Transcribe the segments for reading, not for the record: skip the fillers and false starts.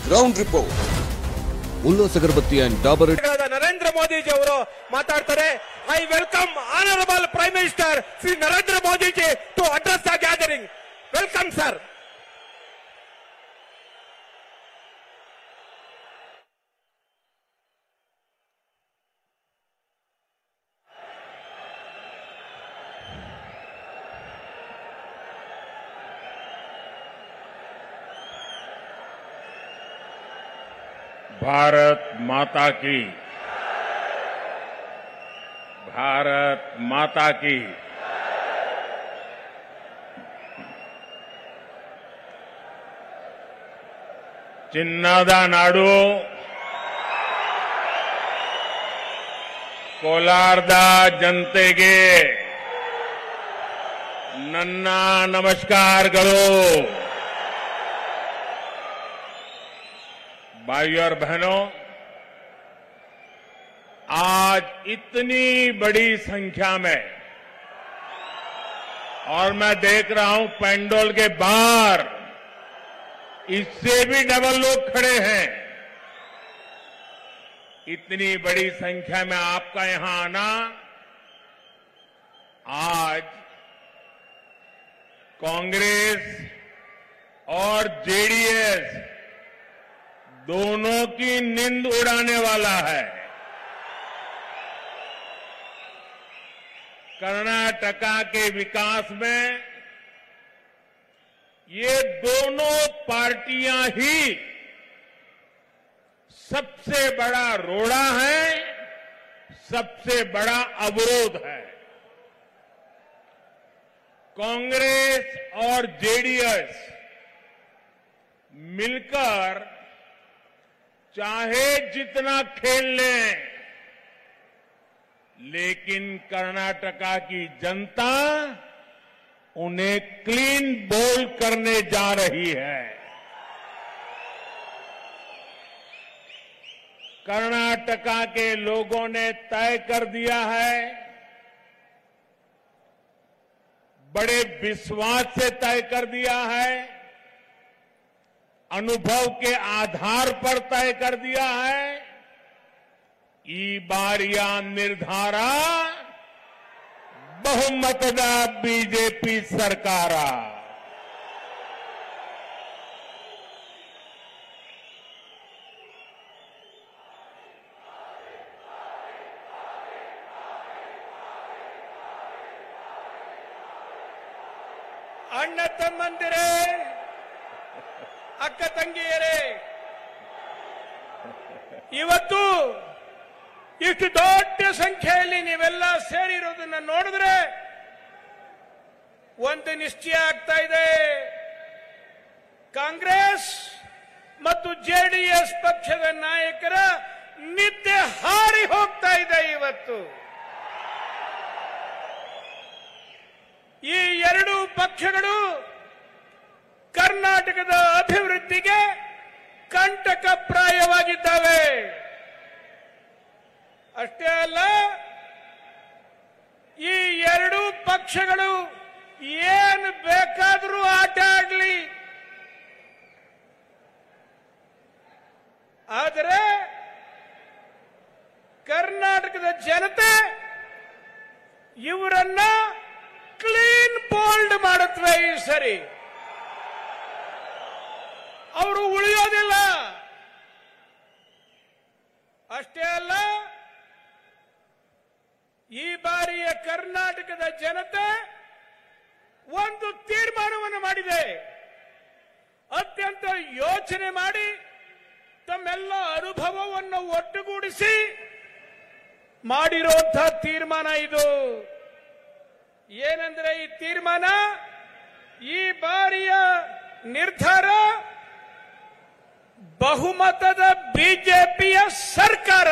Ground report. Ullas Agarbatti and Dabur. Narendra Modiji ಅವರು ಮಾತಾಡ್ತಾರೆ. I welcome honourable prime minister Shri Narendra Modiji to address the gathering. Welcome sir. Bharat Mata की, भारत माता की। ಚಿನ್ನದ ನಾಡು ಕೋಲಾರದ ಜನತೆಗೆ ನನ್ನ ನಮಸ್कारಗಳು। भाइयों और बहनों, आज इतनी बड़ी संख्या में, और मैं देख रहा हूं पेंडोल के बाहर इससे भी डबल लोग खड़े हैं। इतनी बड़ी संख्या में आपका यहां आना आज कांग्रेस और जेडीएस दोनों की नींद उड़ाने वाला है। कर्नाटका के विकास में ये दोनों पार्टियां ही सबसे बड़ा रोड़ा है, सबसे बड़ा अवरोध है। कांग्रेस और जेडीएस मिलकर चाहे जितना खेल लें, लेकिन कर्नाटका की जनता उन्हें क्लीन बोल करने जा रही है। कर्नाटका के लोगों ने तय कर दिया है, बड़े विश्वास से तय कर दिया है, अनुभव के आधार पर तय कर दिया है। ಈ ಬಾರಿಯ ನಿರ್ಧಾರ ಬಹುಮತದ ಬಿಜೆಪಿ ಸರ್ಕಾರ। ಅಣ್ಣ ತಮ್ಮಂದಿರೇ, ಅಕ್ಕ ತಂಗಿಯರೇ, ಇವತ್ತು ಇಷ್ಟು ದೊಡ್ಡ ಸಂಖ್ಯೆಯಲ್ಲಿ ನೀವೆಲ್ಲ ಸೇರಿರೋದನ್ನ ನೋಡಿದ್ರೆ ಒಂದು ನಿಶ್ಚಯ ಆಗ್ತಾ ಇದೆ, ಕಾಂಗ್ರೆಸ್ ಮತ್ತು ಜೆಡಿಎಸ್ ಪಕ್ಷದ ನಾಯಕರ ನಿದ್ದೆ ಹಾರಿ ಹೋಗ್ತಾ ಇದೆ। ಇವತ್ತು ಈ ಎರಡು ಪಕ್ಷಗಳು ಕರ್ನಾಟಕದ ಅಭಿವೃದ್ಧಿಗೆ ಕಂಟಕಪ್ರಾಯವಾಗಿದ್ದಾವೆ। ಅಷ್ಟೇ ಅಲ್ಲ, ಈ ಎರಡು ಪಕ್ಷಗಳು ಏನು ಬೇಕಾದರೂ ಆಟ ಆಡಲಿ, ಆದರೆ ಕರ್ನಾಟಕದ ಜನತೆ ಇವರನ್ನ ಕ್ಲೀನ್ ಬೋಲ್ಡ್ ಮಾಡುತ್ತವೆ। ಈ ಸರಿ ಅವರು ಉಳಿಯೋದಿಲ್ಲ। ಅಷ್ಟೇ ಅಲ್ಲ, ಈ ಬಾರಿಯ ಕರ್ನಾಟಕದ ಜನತೆ ಒಂದು ತೀರ್ಮಾನವನ್ನು ಮಾಡಿದೆ। ಅತ್ಯಂತ ಯೋಚನೆ ಮಾಡಿ ತಮ್ಮೆಲ್ಲ ಅನುಭವವನ್ನು ಒಟ್ಟುಗೂಡಿಸಿ ಮಾಡಿರುವಂತಹ ತೀರ್ಮಾನ ಇದು। ಏನಂದ್ರೆ ಈ ತೀರ್ಮಾನ, ಈ ಬಾರಿಯ ನಿರ್ಧಾರ ಬಹುಮತದ ಬಿಜೆಪಿಯ ಸರ್ಕಾರ,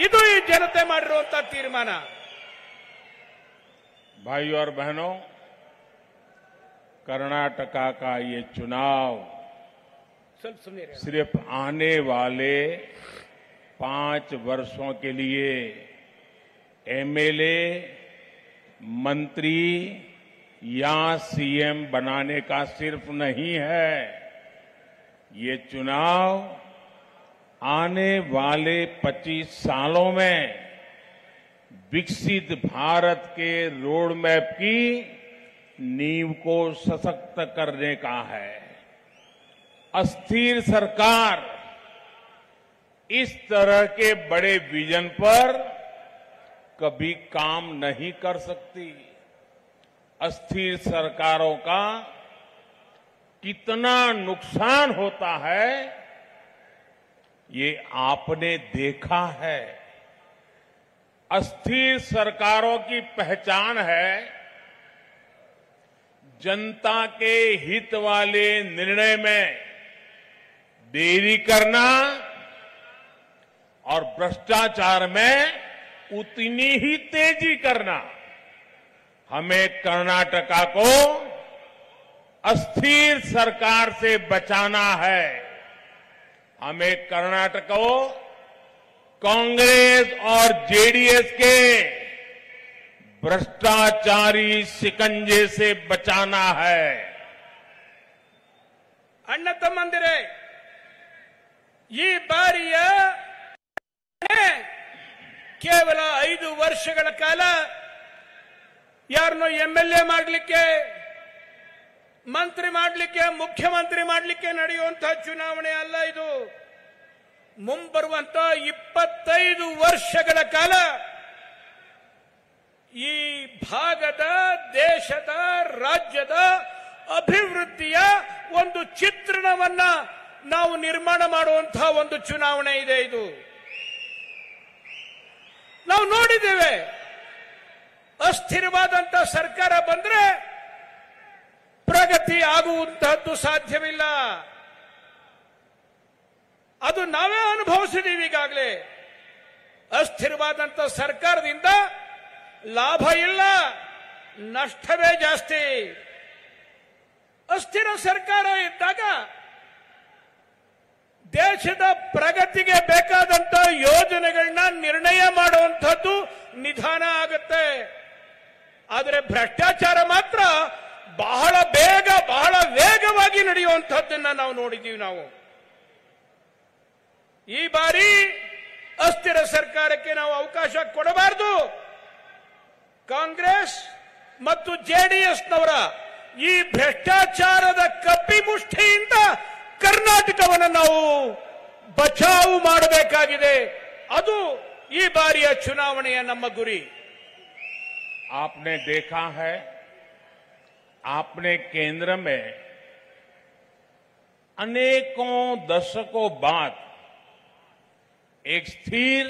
ಇದು ಈ ಜನತೆ ಮಾಡಿರುವಂತಹ ತೀರ್ಮಾನ। भाइयों और बहनों, कर्नाटका का ये चुनाव सिर्फ आने वाले 5 वर्षों के लिए एमएलए, मंत्री या सीएम बनाने का सिर्फ नहीं है, ये चुनाव आने वाले 25 सालों में विकसित भारत के रोड मैप की नींव को सशक्त करने का है। अस्थिर सरकार इस तरह के बड़े विजन पर कभी काम नहीं कर सकती। अस्थिर सरकारों का कितना नुकसान होता है ये आपने देखा है। अस्थिर सरकारों की पहचान है जनता के हित वाले निर्णय में देरी करना और भ्रष्टाचार में उतनी ही तेजी करना। हमें कर्नाटका को अस्थिर सरकार से बचाना है। हमें कर्नाटक को कांग्रेस और जेडीएस के भ्रष्टाचारी शिकंजे से बचाना है। ಅಣ್ಣ ತಮ್ಮಂದಿರೇ, ಈ ಬಾರಿಯ ಕೇವಲ 5 ವರ್ಷಗಳ ಕಾಲ ಯಾರನ್ನೋ ಎಂಎಲ್ಎ ಮಾಡಲಿಕ್ಕೆ, ಮಂತ್ರಿ ಮಾಡಲಿಕ್ಕೆ, ಮುಖ್ಯಮಂತ್ರಿ ಮಾಡಲಿಕ್ಕೆ ನಡೆಯುವಂತಹ ಚುನಾವಣೆ ಅಲ್ಲ ಇದು. ಮುಂಬರುವಂತ 25 ವರ್ಷಗಳ ಕಾಲ ಈ ಭಾಗದ, ದೇಶದ, ರಾಜ್ಯದ ಅಭಿವೃದ್ಧಿಯ ಒಂದು ಚಿತ್ರಣವನ್ನ ನಾವು ನಿರ್ಮಾಣ ಮಾಡುವಂತಹ ಒಂದು ಚುನಾವಣೆ ಇದೆ ಇದು. ನಾವು ನೋಡಿದ್ದೇವೆ, ಅಸ್ಥಿರವಾದಂತ ಸರ್ಕಾರ ಬಂದ್ರೆ ಪ್ರಗತಿ ಆಗುವಂತಹದ್ದು ಸಾಧ್ಯವಿಲ್ಲ. ಅದು ನಾವೇ ಅನುಭವಿಸಿದೀವಿ ಈಗಾಗಲೇ. ಅಸ್ಥಿರವಾದಂತ ಸರ್ಕಾರದಿಂದ ಲಾಭ ಇಲ್ಲ, ನಷ್ಟವೇ ಜಾಸ್ತಿ. ಅಸ್ಥಿರ ಸರ್ಕಾರ ಇದ್ದಾಗ ದೇಶದ ಪ್ರಗತಿಗೆ ಬೇಕಾದಂತ ಯೋಜನೆಗಳನ್ನ ನಿರ್ಣಯ ಮಾಡುವಂಥದ್ದು ನಿಧಾನ ಆಗುತ್ತೆ. ಆದರೆ ಭ್ರಷ್ಟಾಚಾರ ಮಾತ್ರ ಬಹಳ ಬೇಗ, ಬಹಳ ವೇಗವಾಗಿ ನಡೆಯುವಂಥದ್ದನ್ನ ನಾವು ನೋಡಿದ್ದೀವಿ. ನಾವು ಈ ಬಾರಿ ಅಸ್ಥಿರ ಸರ್ಕಾರಕ್ಕೆ ನಾವು ಅವಕಾಶ ಕೊಡಬಾರದು. ಕಾಂಗ್ರೆಸ್ ಮತ್ತು ಜೆಡಿಎಸ್ನವರ ಈ ಭ್ರಷ್ಟಾಚಾರದ ಕಪಿಮುಷ್ಟಿಯಿಂದ ಕರ್ನಾಟಕವನ್ನು ನಾವು ಬಚಾವು ಮಾಡಬೇಕಾಗಿದೆ. ಅದು ಈ ಬಾರಿಯ ಚುನಾವಣೆಯ ನಮ್ಮ ಗುರಿ. आपने देखा है, आपने केंद्र में अनेकों दशकों बाद एक स्थिर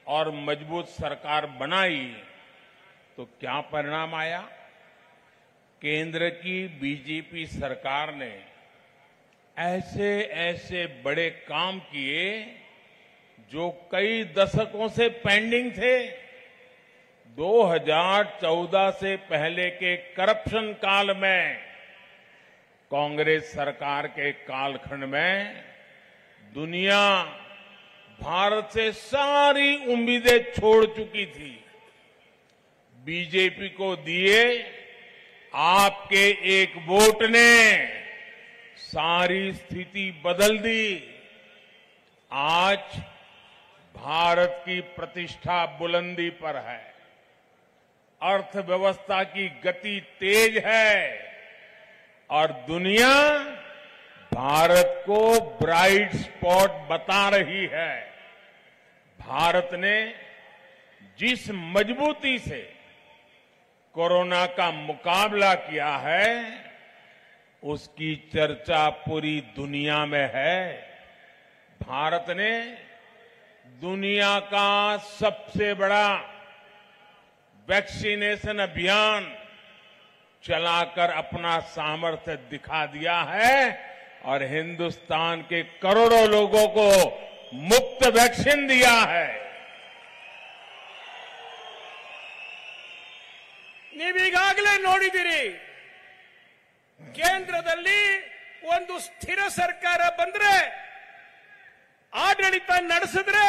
और मजबूत सरकार बनाई तो क्या परिणाम आया? केंद्र की बीजेपी सरकार ने ऐसे ऐसे बड़े काम किए जो कई दशकों से पेंडिंग थे। 2014 से पहले के करप्शन काल में, कांग्रेस सरकार के कालखंड में दुनिया भारत से सारी उम्मीदें छोड़ चुकी थी। बीजेपी को दिए आपके एक वोट ने सारी स्थिति बदल दी। आज भारत की प्रतिष्ठा बुलंदी पर है, अर्थव्यवस्था की गति तेज है और दुनिया भारत को ब्राइट स्पॉट बता रही है। भारत ने जिस मजबूती से कोरोना का मुकाबला किया है उसकी चर्चा पूरी दुनिया में है। भारत ने दुनिया का सबसे बड़ा वैक्सीनेशन अभियान चलाकर अपना सामर्थ्य दिखा दिया है और हिंदुस्तान के करोड़ों लोगों को मुफ्त वैक्सीन दिया है। ನೀವೀಗಾಗಲೇ ನೋಡಿದಿರಿ, ಕೇಂದ್ರದಲ್ಲಿ ಒಂದು ಸ್ಥಿರ ಸರ್ಕಾರ ಬಂದ್ರೆ, ಆಡಳಿತ ನಡೆಸಿದ್ರೆ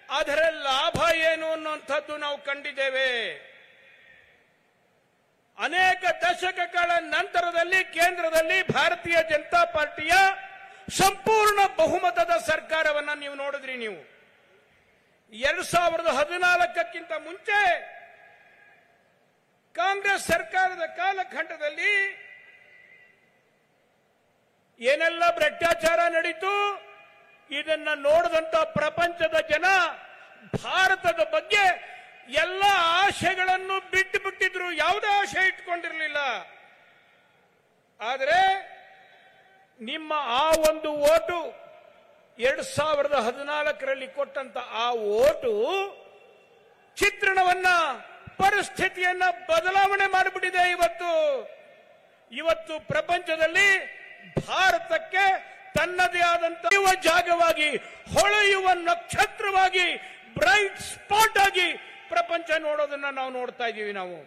ಅದರ ಲಾಭ ಏನು ಅನ್ನುವಂಥದ್ದು ನಾವು ಕಂಡಿದ್ದೇವೆ. ಅನೇಕ ದಶಕಗಳ ನಂತರದಲ್ಲಿ ಕೇಂದ್ರದಲ್ಲಿ ಭಾರತೀಯ ಜನತಾ ಪಾರ್ಟಿಯ ಸಂಪೂರ್ಣ ಬಹುಮತದ ಸರ್ಕಾರವನ್ನ ನೀವು ನೋಡಿದ್ರಿ. ನೀವು 2014ಕ್ಕಿಂತ ಮುಂಚೆ ಕಾಂಗ್ರೆಸ್ ಸರ್ಕಾರದ ಕಾಲಖಂಡದಲ್ಲಿ ಏನೆಲ್ಲ ಭ್ರಷ್ಟಾಚಾರ ನಡೀತು ಇದನ್ನ ನೋಡಿದಂತ ಪ್ರಪಂಚದ ಜನ ಭಾರತದ ಬಗ್ಗೆ ಎಲ್ಲ ಆಶೆಗಳನ್ನು ಬಿಟ್ಟು ಬಿಟ್ಟಿದ್ರು, ಯಾವುದೇ ಆಶೆ ಇಟ್ಕೊಂಡಿರಲಿಲ್ಲ. ಆದರೆ ನಿಮ್ಮ ಆ ಒಂದು ಓಟು 2014ರಲ್ಲಿ ಕೊಟ್ಟಂತ ಆ ಓಟು ಚಿತ್ರಣವನ್ನ, ಪರಿಸ್ಥಿತಿಯನ್ನ ಬದಲಾವಣೆ ಮಾಡಿಬಿಟ್ಟಿದೆ. ಇವತ್ತು ಪ್ರಪಂಚದಲ್ಲಿ ಭಾರತಕ್ಕೆ ತನ್ನದೇ ಆದಂತಹ ಜಾಗವಾಗಿ, ಹೊಳೆಯುವ ನಕ್ಷತ್ರವಾಗಿ, ಬ್ರೈಟ್ ಸ್ಪಾಟ್ ಆಗಿ ಪ್ರಪಂಚ ನೋಡೋದನ್ನ ನಾವು ನೋಡ್ತಾ ಇದ್ದೀವಿ. ನಾವು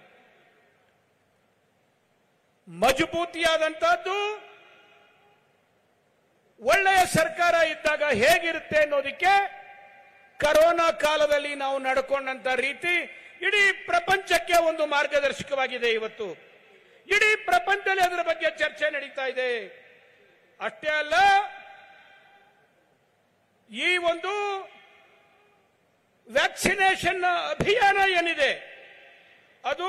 ಮಜಬೂತಿಯಾದಂತಹದ್ದು ಒಳ್ಳೆಯ ಸರ್ಕಾರ ಇದ್ದಾಗ ಹೇಗಿರುತ್ತೆ ಅನ್ನೋದಕ್ಕೆ ಕರೋನಾ ಕಾಲದಲ್ಲಿ ನಾವು ನಡ್ಕೊಂಡಂತ ರೀತಿ ಇಡೀ ಪ್ರಪಂಚಕ್ಕೆ ಒಂದು ಮಾರ್ಗದರ್ಶಕವಾಗಿದೆ. ಇವತ್ತು ಇಡೀ ಪ್ರಪಂಚದಲ್ಲಿ ಅದರ ಬಗ್ಗೆ ಚರ್ಚೆ ನಡೀತಾ ಇದೆ. ಅಷ್ಟೇ ಅಲ್ಲ, ಈ ಒಂದು ವ್ಯಾಕ್ಸಿನೇಷನ್ ಅಭಿಯಾನ ಏನಿದೆ ಅದು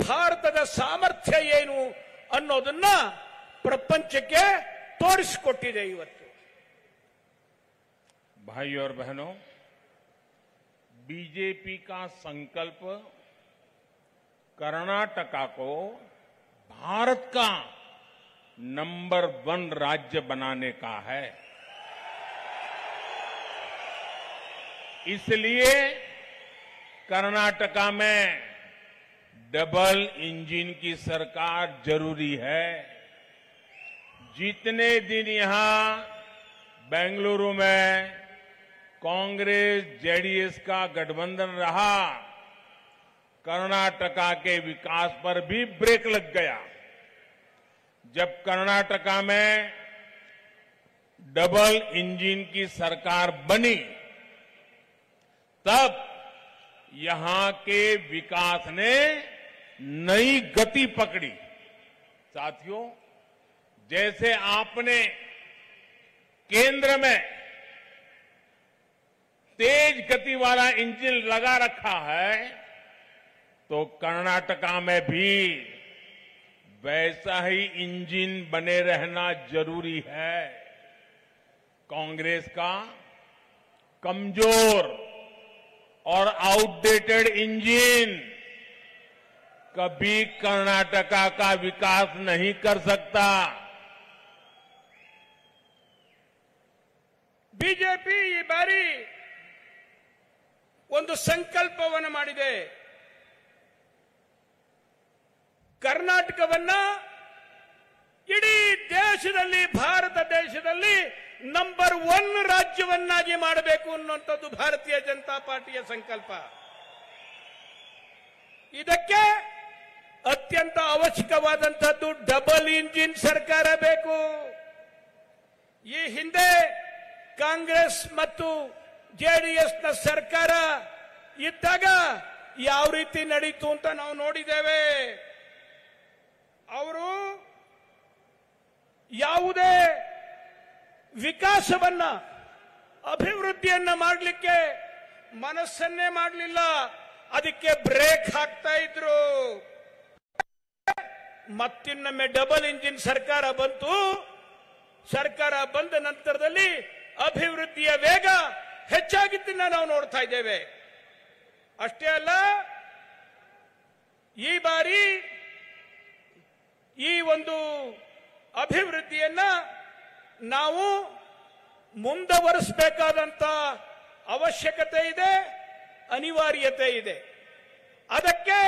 ಭಾರತದ ಸಾಮರ್ಥ್ಯ ಏನು ಅನ್ನೋದನ್ನ ಪ್ರಪಂಚಕ್ಕೆ ತೋರಿಸಿಕೊಟ್ಟಿದೆ. ಇವತ್ತು भाई और बहनों, बीजेपी का संकल्प कर्नाटका को भारत का नंबर 1 राज्य बनाने का है. इसलिए कर्नाटका में डबल इंजन की सरकार जरूरी है. जितने दिन यहां बेंगलुरु में कांग्रेस जेडीएस का गठबंधन रहा, कर्नाटका के विकास पर भी ब्रेक लग गया. जब कर्नाटका में डबल इंजन की सरकार बनी तब यहां के विकास ने नई गति पकड़ी. साथियों, जैसे आपने केंद्र में तेज गति वाला इंजन लगा रखा है तो कर्नाटका में भी वैसा ही इंजन बने रहना जरूरी है. कांग्रेस का कमजोर और आउटडेटेड इंजन कभी कर्नाटका का विकास नहीं कर सकता. ಬಿಜೆಪಿ ಈ ಬಾರಿ ಒಂದು ಸಂಕಲ್ಪವನ್ನು ಮಾಡಿದೆ. ಕರ್ನಾಟಕವನ್ನ ಇಡೀ ದೇಶದಲ್ಲಿ, ಭಾರತ ದೇಶದಲ್ಲಿ ನಂಬರ್ 1 ರಾಜ್ಯವನ್ನಾಗಿ ಮಾಡಬೇಕು ಅನ್ನುವಂಥದ್ದು ಭಾರತೀಯ ಜನತಾ ಪಾರ್ಟಿಯ ಸಂಕಲ್ಪ. ಇದಕ್ಕೆ ಅತ್ಯಂತ ಅವಶ್ಯಕವಾದಂತಹದ್ದು ಡಬಲ್ ಇಂಜಿನ್ ಸರ್ಕಾರ ಬೇಕು. ಈ ಹಿಂದೆ ಕಾಂಗ್ರೆಸ್ ಮತ್ತು ಜೆಡಿಎಸ್ನ ಸರ್ಕಾರ ಇದ್ದಾಗ ಯಾವ ರೀತಿ ನಡೀತು ಅಂತ ನಾವು ನೋಡಿದ್ದೇವೆ. ಅವರು ಯಾವುದೇ ವಿಕಾಸವನ್ನ, ಅಭಿವೃದ್ಧಿಯನ್ನ ಮಾಡಲಿಕ್ಕೆ ಮನಸ್ಸನ್ನೇ ಮಾಡಲಿಲ್ಲ. ಅದಕ್ಕೆ ಬ್ರೇಕ್ ಹಾಕ್ತಾ ಇದ್ರು. ಮತ್ತಿನ್ನೊಮ್ಮೆ ಡಬಲ್ ಇಂಜಿನ್ ಸರ್ಕಾರ ಬಂತು. ಸರ್ಕಾರ ಬಂದ ನಂತರದಲ್ಲಿ ಅಭಿವೃದ್ಧಿಯ ವೇಗ ಹೆಚ್ಚಾಗಿದ್ದನ್ನ ನಾವು ನೋಡ್ತಾ ಇದ್ದೇವೆ. ಅಷ್ಟೇ ಅಲ್ಲ, ಈ ಬಾರಿ ಈ ಒಂದು ಅಭಿವೃದ್ಧಿಯನ್ನ ನಾವು ಮುಂದುವರಿಸಬೇಕಾದಂತ ಅವಶ್ಯಕತೆ ಇದೆ, ಅನಿವಾರ್ಯತೆ ಇದೆ. ಅದಕ್ಕೆ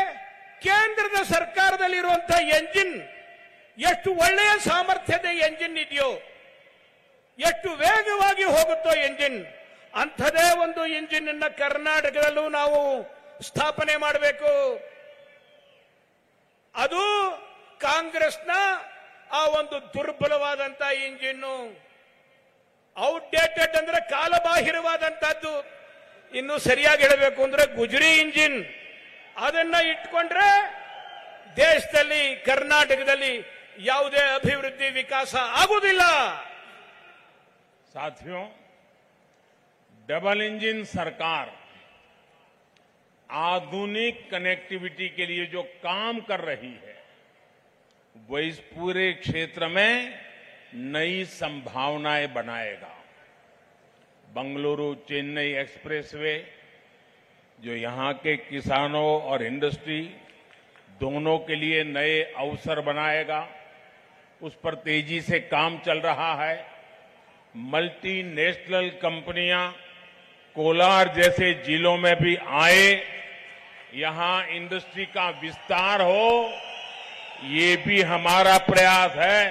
ಕೇಂದ್ರದ ಸರ್ಕಾರದಲ್ಲಿರುವಂತಹ ಎಂಜಿನ್ ಎಷ್ಟು ಒಳ್ಳೆಯ ಸಾಮರ್ಥ್ಯದ ಎಂಜಿನ್ ಇದೆಯೋ, ಎಷ್ಟು ವೇಗವಾಗಿ ಹೋಗುತ್ತೋ ಎಂಜಿನ್, ಅಂಥದೇ ಒಂದು ಇಂಜಿನ್ ಅನ್ನು ಕರ್ನಾಟಕದಲ್ಲೂ ನಾವು ಸ್ಥಾಪನೆ ಮಾಡಬೇಕು. ಅದು ಕಾಂಗ್ರೆಸ್ನ ಆ ಒಂದು ದುರ್ಬಲವಾದಂತಹ ಇಂಜಿನ್ನು, ಔಟ್ಡೇಟೆಡ್ ಅಂದ್ರೆ ಕಾಲಬಾಹಿರವಾದಂತಹದ್ದು. ಇನ್ನು ಸರಿಯಾಗಿ ಹೇಳಬೇಕು ಅಂದ್ರೆ ಗುಜರಿ ಇಂಜಿನ್. ಅದನ್ನ ಇಟ್ಕೊಂಡ್ರೆ ದೇಶದಲ್ಲಿ, ಕರ್ನಾಟಕದಲ್ಲಿ ಯಾವುದೇ ಅಭಿವೃದ್ಧಿ ವಿಕಾಸ ಆಗುವುದಿಲ್ಲ. साथियों, डबल इंजन सरकार आधुनिक कनेक्टिविटी के लिए जो काम कर रही है वो इस पूरे क्षेत्र में नई संभावनाएं बनाएगा। बंगलुरु चेन्नई एक्सप्रेसवे जो यहां के किसानों और इंडस्ट्री दोनों के लिए नए अवसर बनाएगा, उस पर तेजी से काम चल रहा है। मल्टीनेशनल कंपनियां कोलार जैसे जिलों में भी आए, यहां इंडस्ट्री का विस्तार हो, ये भी हमारा प्रयास है।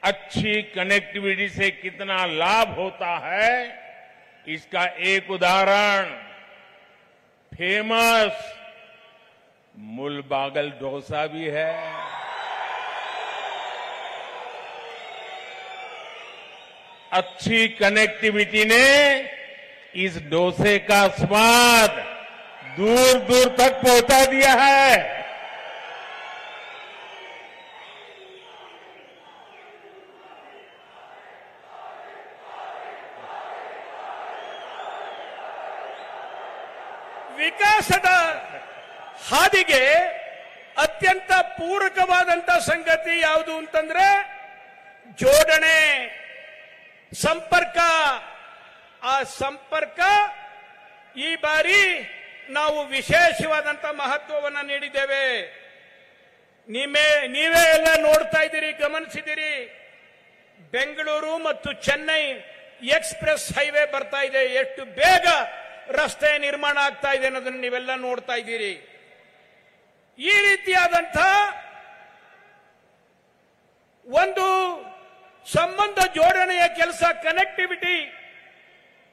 अच्छी कनेक्टिविटी से कितना लाभ होता है, इसका एक उदाहरण फेमस मुलबागल डोसा भी है। अच्छी कनेक्टिविटी ने इस डोसे का स्वाद दूर दूर तक पहुंचा दिया है। ವಿಕಾಸದ ಹಾದಿಗೆ ಅತ್ಯಂತ ಪೂರಕವಾದಂತ ಸಂಗತಿ ಯಾವುದು ಅಂತಂದ್ರೆ ಜೋಡಣೆ, ಸಂಪರ್ಕ. ಆ ಸಂಪರ್ಕ ಈ ಬಾರಿ ನಾವು ವಿಶೇಷವಾದಂತ ಮಹತ್ವವನ್ನು ನೀಡಿದ್ದೇವೆ. ನೀವೇ ಎಲ್ಲ ನೋಡ್ತಾ ಇದ್ದೀರಿ, ಗಮನಿಸಿದಿರಿ. ಬೆಂಗಳೂರು ಮತ್ತು ಚೆನ್ನೈ ಎಕ್ಸ್ಪ್ರೆಸ್ ಹೈವೇ ಬರ್ತಾ ಇದೆ. ಎಷ್ಟು ಬೇಗ ರಸ್ತೆ ನಿರ್ಮಾಣ ಆಗ್ತಾ ಇದೆ ಅನ್ನೋದನ್ನು ನೀವೆಲ್ಲ ನೋಡ್ತಾ ಇದ್ದೀರಿ. ಈ ರೀತಿಯಾದಂಥ ಒಂದು ಸಂಬಂಧ ಜೋಡಣೆಯ ಕೆಲಸ, ಕನೆಕ್ಟಿವಿಟಿ,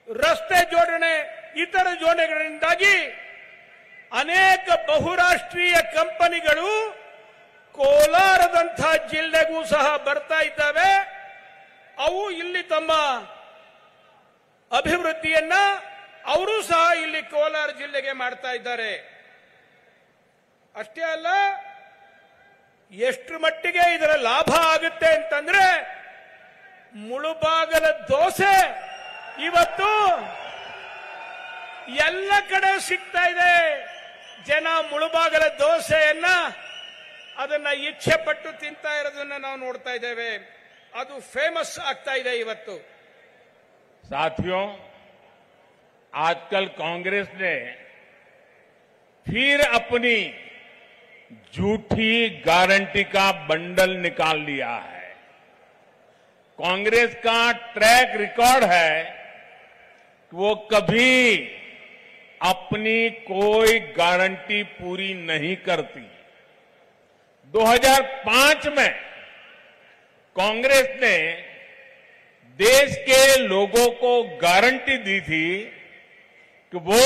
ರಸ್ತೆ ಜೋಡಣೆ, ಇತರ ಜೋಡಣೆಗಳಿಂದಾಗಿ ಅನೇಕ ಬಹುರಾಷ್ಟ್ರೀಯ ಕಂಪನಿಗಳು ಕೋಲಾರದಂಥ ಜಿಲ್ಲೆಗೂ ಸಹ ಬರ್ತಾ ಇದ್ದಾವೆ. ಅವು ಇಲ್ಲಿ ತಮ್ಮ ಅಭಿವೃದ್ಧಿಯನ್ನ ಅವರು ಸಹ ಇಲ್ಲಿ ಕೋಲಾರ ಜಿಲ್ಲೆಗೆ ಮಾಡ್ತಾ ಇದ್ದಾರೆ. ಅಷ್ಟೇ ಅಲ್ಲ, ಎಷ್ಟು ಮಟ್ಟಿಗೆ ಇದರ ಲಾಭ ಆಗುತ್ತೆ ಅಂತಂದ್ರೆ ಮುಳುಬಾಗಲ ದೋಸೆ ಇವತ್ತು ಎಲ್ಲ ಕಡೆ ಸಿಗ್ತಾ ಇದೆ. ಜನ ಮುಳುಬಾಗಲ ದೋಸೆಯನ್ನ ಅದನ್ನ ಇಚ್ಛೆ ಪಟ್ಟು ತಿಂತಾ ಇರೋದನ್ನ ನಾವು ನೋಡ್ತಾ ಇದ್ದೇವೆ. ಅದು ಫೇಮಸ್ ಆಗ್ತಾ ಇದೆ ಇವತ್ತು. साथियों, आजकल कांग्रेस ने फिर अपनी झूठी गारंटी का बंडल निकाल लिया है। कांग्रेस का ट्रैक रिकॉर्ड है कि वो कभी अपनी कोई गारंटी पूरी नहीं करती। 2005 में कांग्रेस ने देश के लोगों को गारंटी दी थी कि वो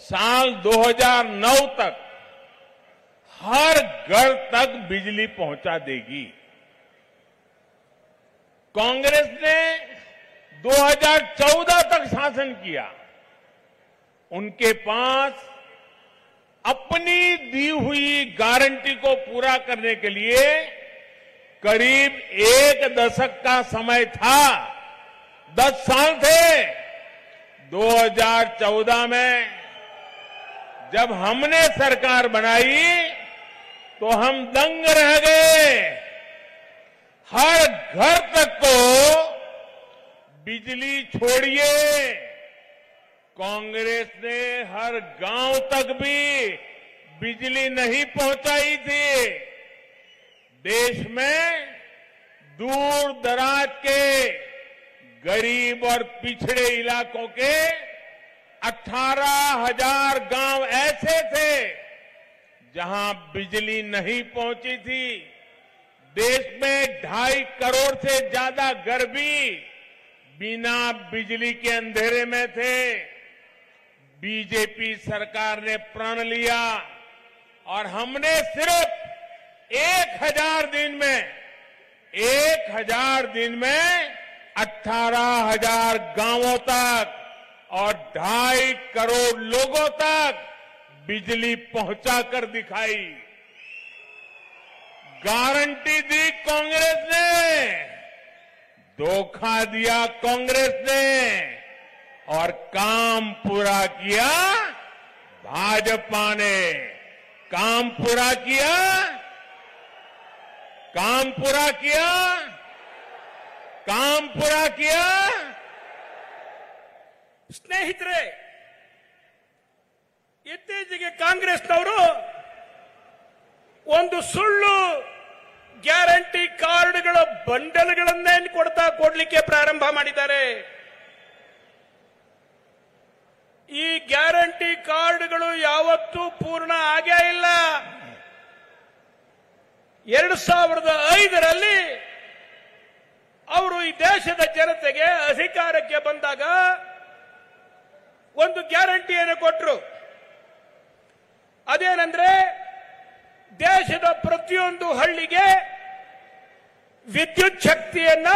साल 2009 तक हर घर तक बिजली पहुंचा देगी। कांग्रेस ने 2014 तक शासन किया। उनके पास अपनी दी हुई गारंटी को पूरा करने के लिए करीब 1 दशक का समय था। 10 साल थे। 2014 में जब हमने सरकार बनाई तो हम दंग रह गए। हर घर तक को बिजली छोड़िए, कांग्रेस ने हर गांव तक भी बिजली नहीं पहुंचाई थी। देश में दूर दराज के गरीब और पिछड़े इलाकों के 18,000 गांव ऐसे थे जहां बिजली नहीं पहुंची थी। देश में 2.5 करोड़ से ज्यादा घर भी बिना बिजली के अंधेरे में थे। बीजेपी सरकार ने प्रण लिया और हमने सिर्फ 1,000 दिन में 18,000 गांवों तक और 2.5 करोड़ लोगों तक बिजली पहुंचाकर दिखाई। गारंटी दी कांग्रेस ने, धोखा दिया कांग्रेस ने और काम पूरा किया भाजपा ने। काम पूरा किया, काम पूरा किया, काम पूरा किया। ಸ್ನೇಹಿತರೆ, ಇತ್ತೀಚೆಗೆ ಕಾಂಗ್ರೆಸ್ನವರು ಒಂದು ಸುಳ್ಳು ಗ್ಯಾರಂಟಿ ಕಾರ್ಡ್ಗಳ ಬಂಡಲ್ಗಳನ್ನೇ ಕೊಡ್ಲಿಕ್ಕೆ ಪ್ರಾರಂಭ ಮಾಡಿದ್ದಾರೆ. ಈ ಗ್ಯಾರಂಟಿ ಕಾರ್ಡ್ಗಳು ಯಾವತ್ತೂ ಪೂರ್ಣ ಆಗೇ ಇಲ್ಲ. 2005ರಲ್ಲಿ ಅವರು ಈ ದೇಶದ ಜನತೆಗೆ ಅಧಿಕಾರಕ್ಕೆ ಬಂದಾಗ ಒಂದು ಗ್ಯಾರಂಟಿಯನ್ನು ಕೊಟ್ಟರು. ಅದೇನೆಂದ್ರೆ ದೇಶದ ಪ್ರತಿಯೊಂದು ಹಳ್ಳಿಗೆ ವಿದ್ಯುತ್ ಶಕ್ತಿಯನ್ನ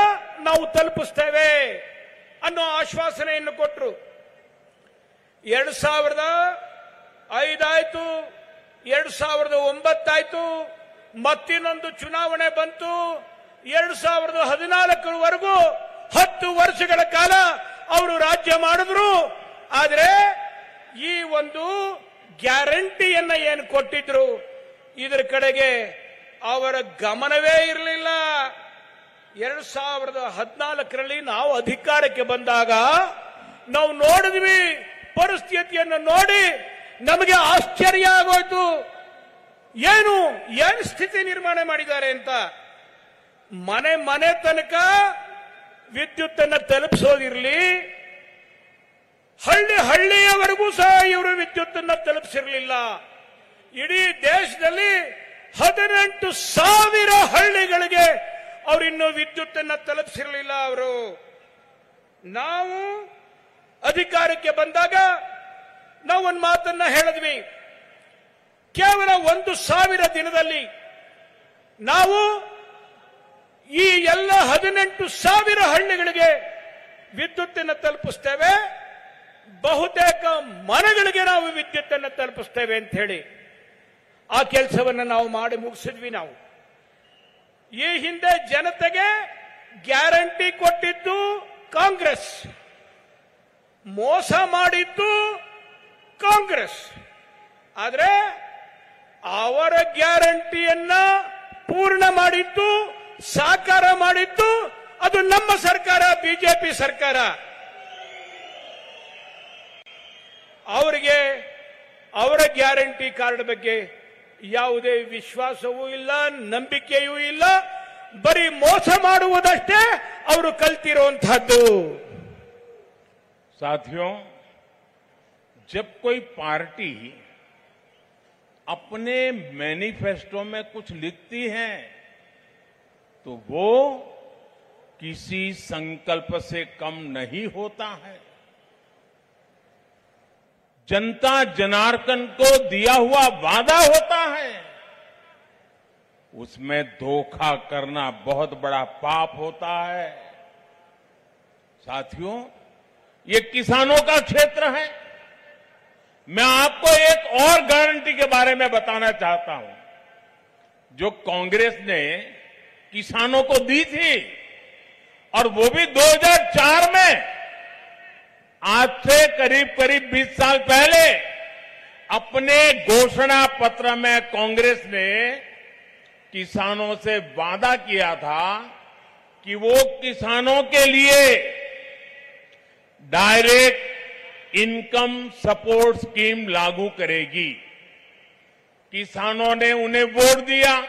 ನಾವು ತಲುಪಿಸ್ತೇವೆ ಅನ್ನೋ ಆಶ್ವಾಸನೆಯನ್ನು ಕೊಟ್ಟರು. 2005 ಆಯ್ತು, 2009 ಆಯ್ತು, ಮತ್ತಿನ್ನೊಂದು ಚುನಾವಣೆ ಬಂತು. 2014ವರೆಗೂ 10 ವರ್ಷಗಳ ಕಾಲ ಅವರು ರಾಜ್ಯ ಮಾಡಿದ್ರು. ಆದರೆ ಈ ಒಂದು ಗ್ಯಾರಂಟಿಯನ್ನ ಏನು ಕೊಟ್ಟಿದ್ರು ಇದರ ಕಡೆಗೆ ಅವರ ಗಮನವೇ ಇರಲಿಲ್ಲ. 2014ರಲ್ಲಿ ನಾವು ಅಧಿಕಾರಕ್ಕೆ ಬಂದಾಗ ನಾವು ನೋಡಿದ್ವಿ, ಪರಿಸ್ಥಿತಿಯನ್ನು ನೋಡಿ ನಮಗೆ ಆಶ್ಚರ್ಯ ಆಗೋಯ್ತು. ಏನು ಸ್ಥಿತಿ ನಿರ್ಮಾಣ ಮಾಡಿದ್ದಾರೆ ಅಂತ. ಮನೆ ಮನೆ ತನಕ ವಿದ್ಯುತ್ ಅನ್ನು ತಲುಪಿಸೋದಿರಲಿ, ಹಳ್ಳಿಯವರೆಗೂ ಸಹ ಇವರು ವಿದ್ಯುತ್ ಅನ್ನು ತಲುಪಿಸಿರಲಿಲ್ಲ. ಇಡೀ ದೇಶದಲ್ಲಿ 18,000 ಹಳ್ಳಿಗಳಿಗೆ ಅವರಿನ್ನೂ ವಿದ್ಯುತ್ ಅನ್ನು ತಲುಪಿಸಿರಲಿಲ್ಲ. ಅವರು ನಾವು ಅಧಿಕಾರಕ್ಕೆ ಬಂದಾಗ ನಾವು ಒಂದು ಮಾತನ್ನ ಹೇಳಿದ್ವಿ, ಕೇವಲ 1,000 ದಿನದಲ್ಲಿ ನಾವು ಈ ಎಲ್ಲ 18,000 ಹಳ್ಳಿಗಳಿಗೆ ವಿದ್ಯುತ್ತನ್ನು ತಲುಪಿಸ್ತೇವೆ, ಬಹುತೇಕ ಮನೆಗಳಿಗೆ ನಾವು ವಿದ್ಯುತ್ತನ್ನು ತಲುಪಿಸ್ತೇವೆ ಅಂತ ಹೇಳಿ ಆ ಕೆಲಸವನ್ನು ನಾವು ಮಾಡಿ ಮುಗಿಸಿದ್ವಿ. ನಾವು ಈ ಹಿಂದೆ ಜನತೆಗೆ ಗ್ಯಾರಂಟಿ ಕೊಟ್ಟಿದ್ದು ಕಾಂಗ್ರೆಸ್, ಮೋಸ ಮಾಡಿದ್ದು ಕಾಂಗ್ರೆಸ್. ಆದರೆ ಅವರ ಗ್ಯಾರಂಟಿಯನ್ನ ಪೂರ್ಣ ಮಾಡಿದ್ದು, ಸಾಕಾರ ಮಾಡಿದ್ದು ಅದು ನಮ್ಮ ಸರ್ಕಾರ, ಬಿಜೆಪಿ ಸರ್ಕಾರ. ಅವರಿಗೆ ಅವರ ಗ್ಯಾರಂಟಿ ಕಾರ್ಡ್ ಬಗ್ಗೆ ಯಾವುದೇ ವಿಶ್ವಾಸವೂ ಇಲ್ಲ, ನಂಬಿಕೆಯೂ ಇಲ್ಲ. ಬರೀ ಮೋಸ ಮಾಡುವುದಷ್ಟೇ ಅವರು ಕಲ್ತಿರುವಂತಹದ್ದು. साथियों, जब कोई पार्टी अपने मैनिफेस्टो में कुछ लिखती है तो वो किसी संकल्प से कम नहीं होता है। जनता जनार्दन को दिया हुआ वादा होता है, उसमें धोखा करना बहुत बड़ा पाप होता है। साथियों, ये किसानों का क्षेत्र है। मैं आपको एक और गारंटी के बारे में बताना चाहता हूं जो कांग्रेस ने किसानों को दी थी, और वो भी 2004 में। आज से करीब 20 साल पहले अपने घोषणा पत्र में कांग्रेस ने किसानों से वादा किया था कि वो किसानों के लिए डायरेक्ट इनकम सपोर्ट स्कीम लागू करेगी। किसानों ने उन्हें वोट दिया,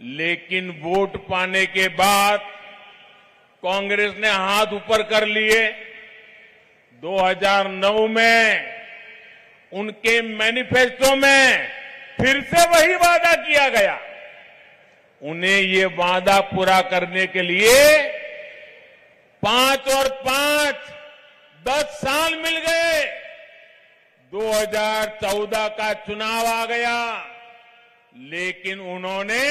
लेकिन वोट पाने के बाद कांग्रेस ने हाथ ऊपर कर लिए। 2009 में उनके मैनिफेस्टो में फिर से वही वादा किया गया। उन्हें ये वादा पूरा करने के लिए 5 और 5 10 साल मिल गए। 2014 का चुनाव आ गया, लेकिन उन्होंने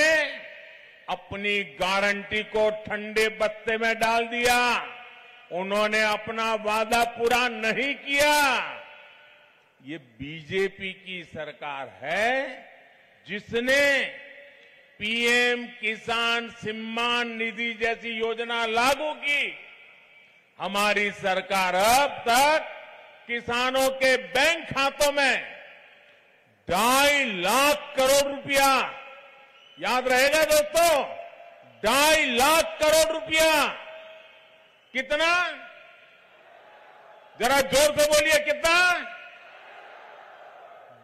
अपनी गारंटी को ठंडे बत्ते में डाल दिया। उन्होंने अपना वादा पूरा नहीं किया। ये बीजेपी की सरकार है जिसने पीएम किसान सम्मान निधि जैसी योजना लागू की। हमारी सरकार अब तक किसानों के बैंक खातों में 2.5 लाख करोड़ रुपया, याद रहेगा दोस्तों, 2.5 लाख करोड़ रुपया, कितना, जरा जोर से बोलिए, कितना,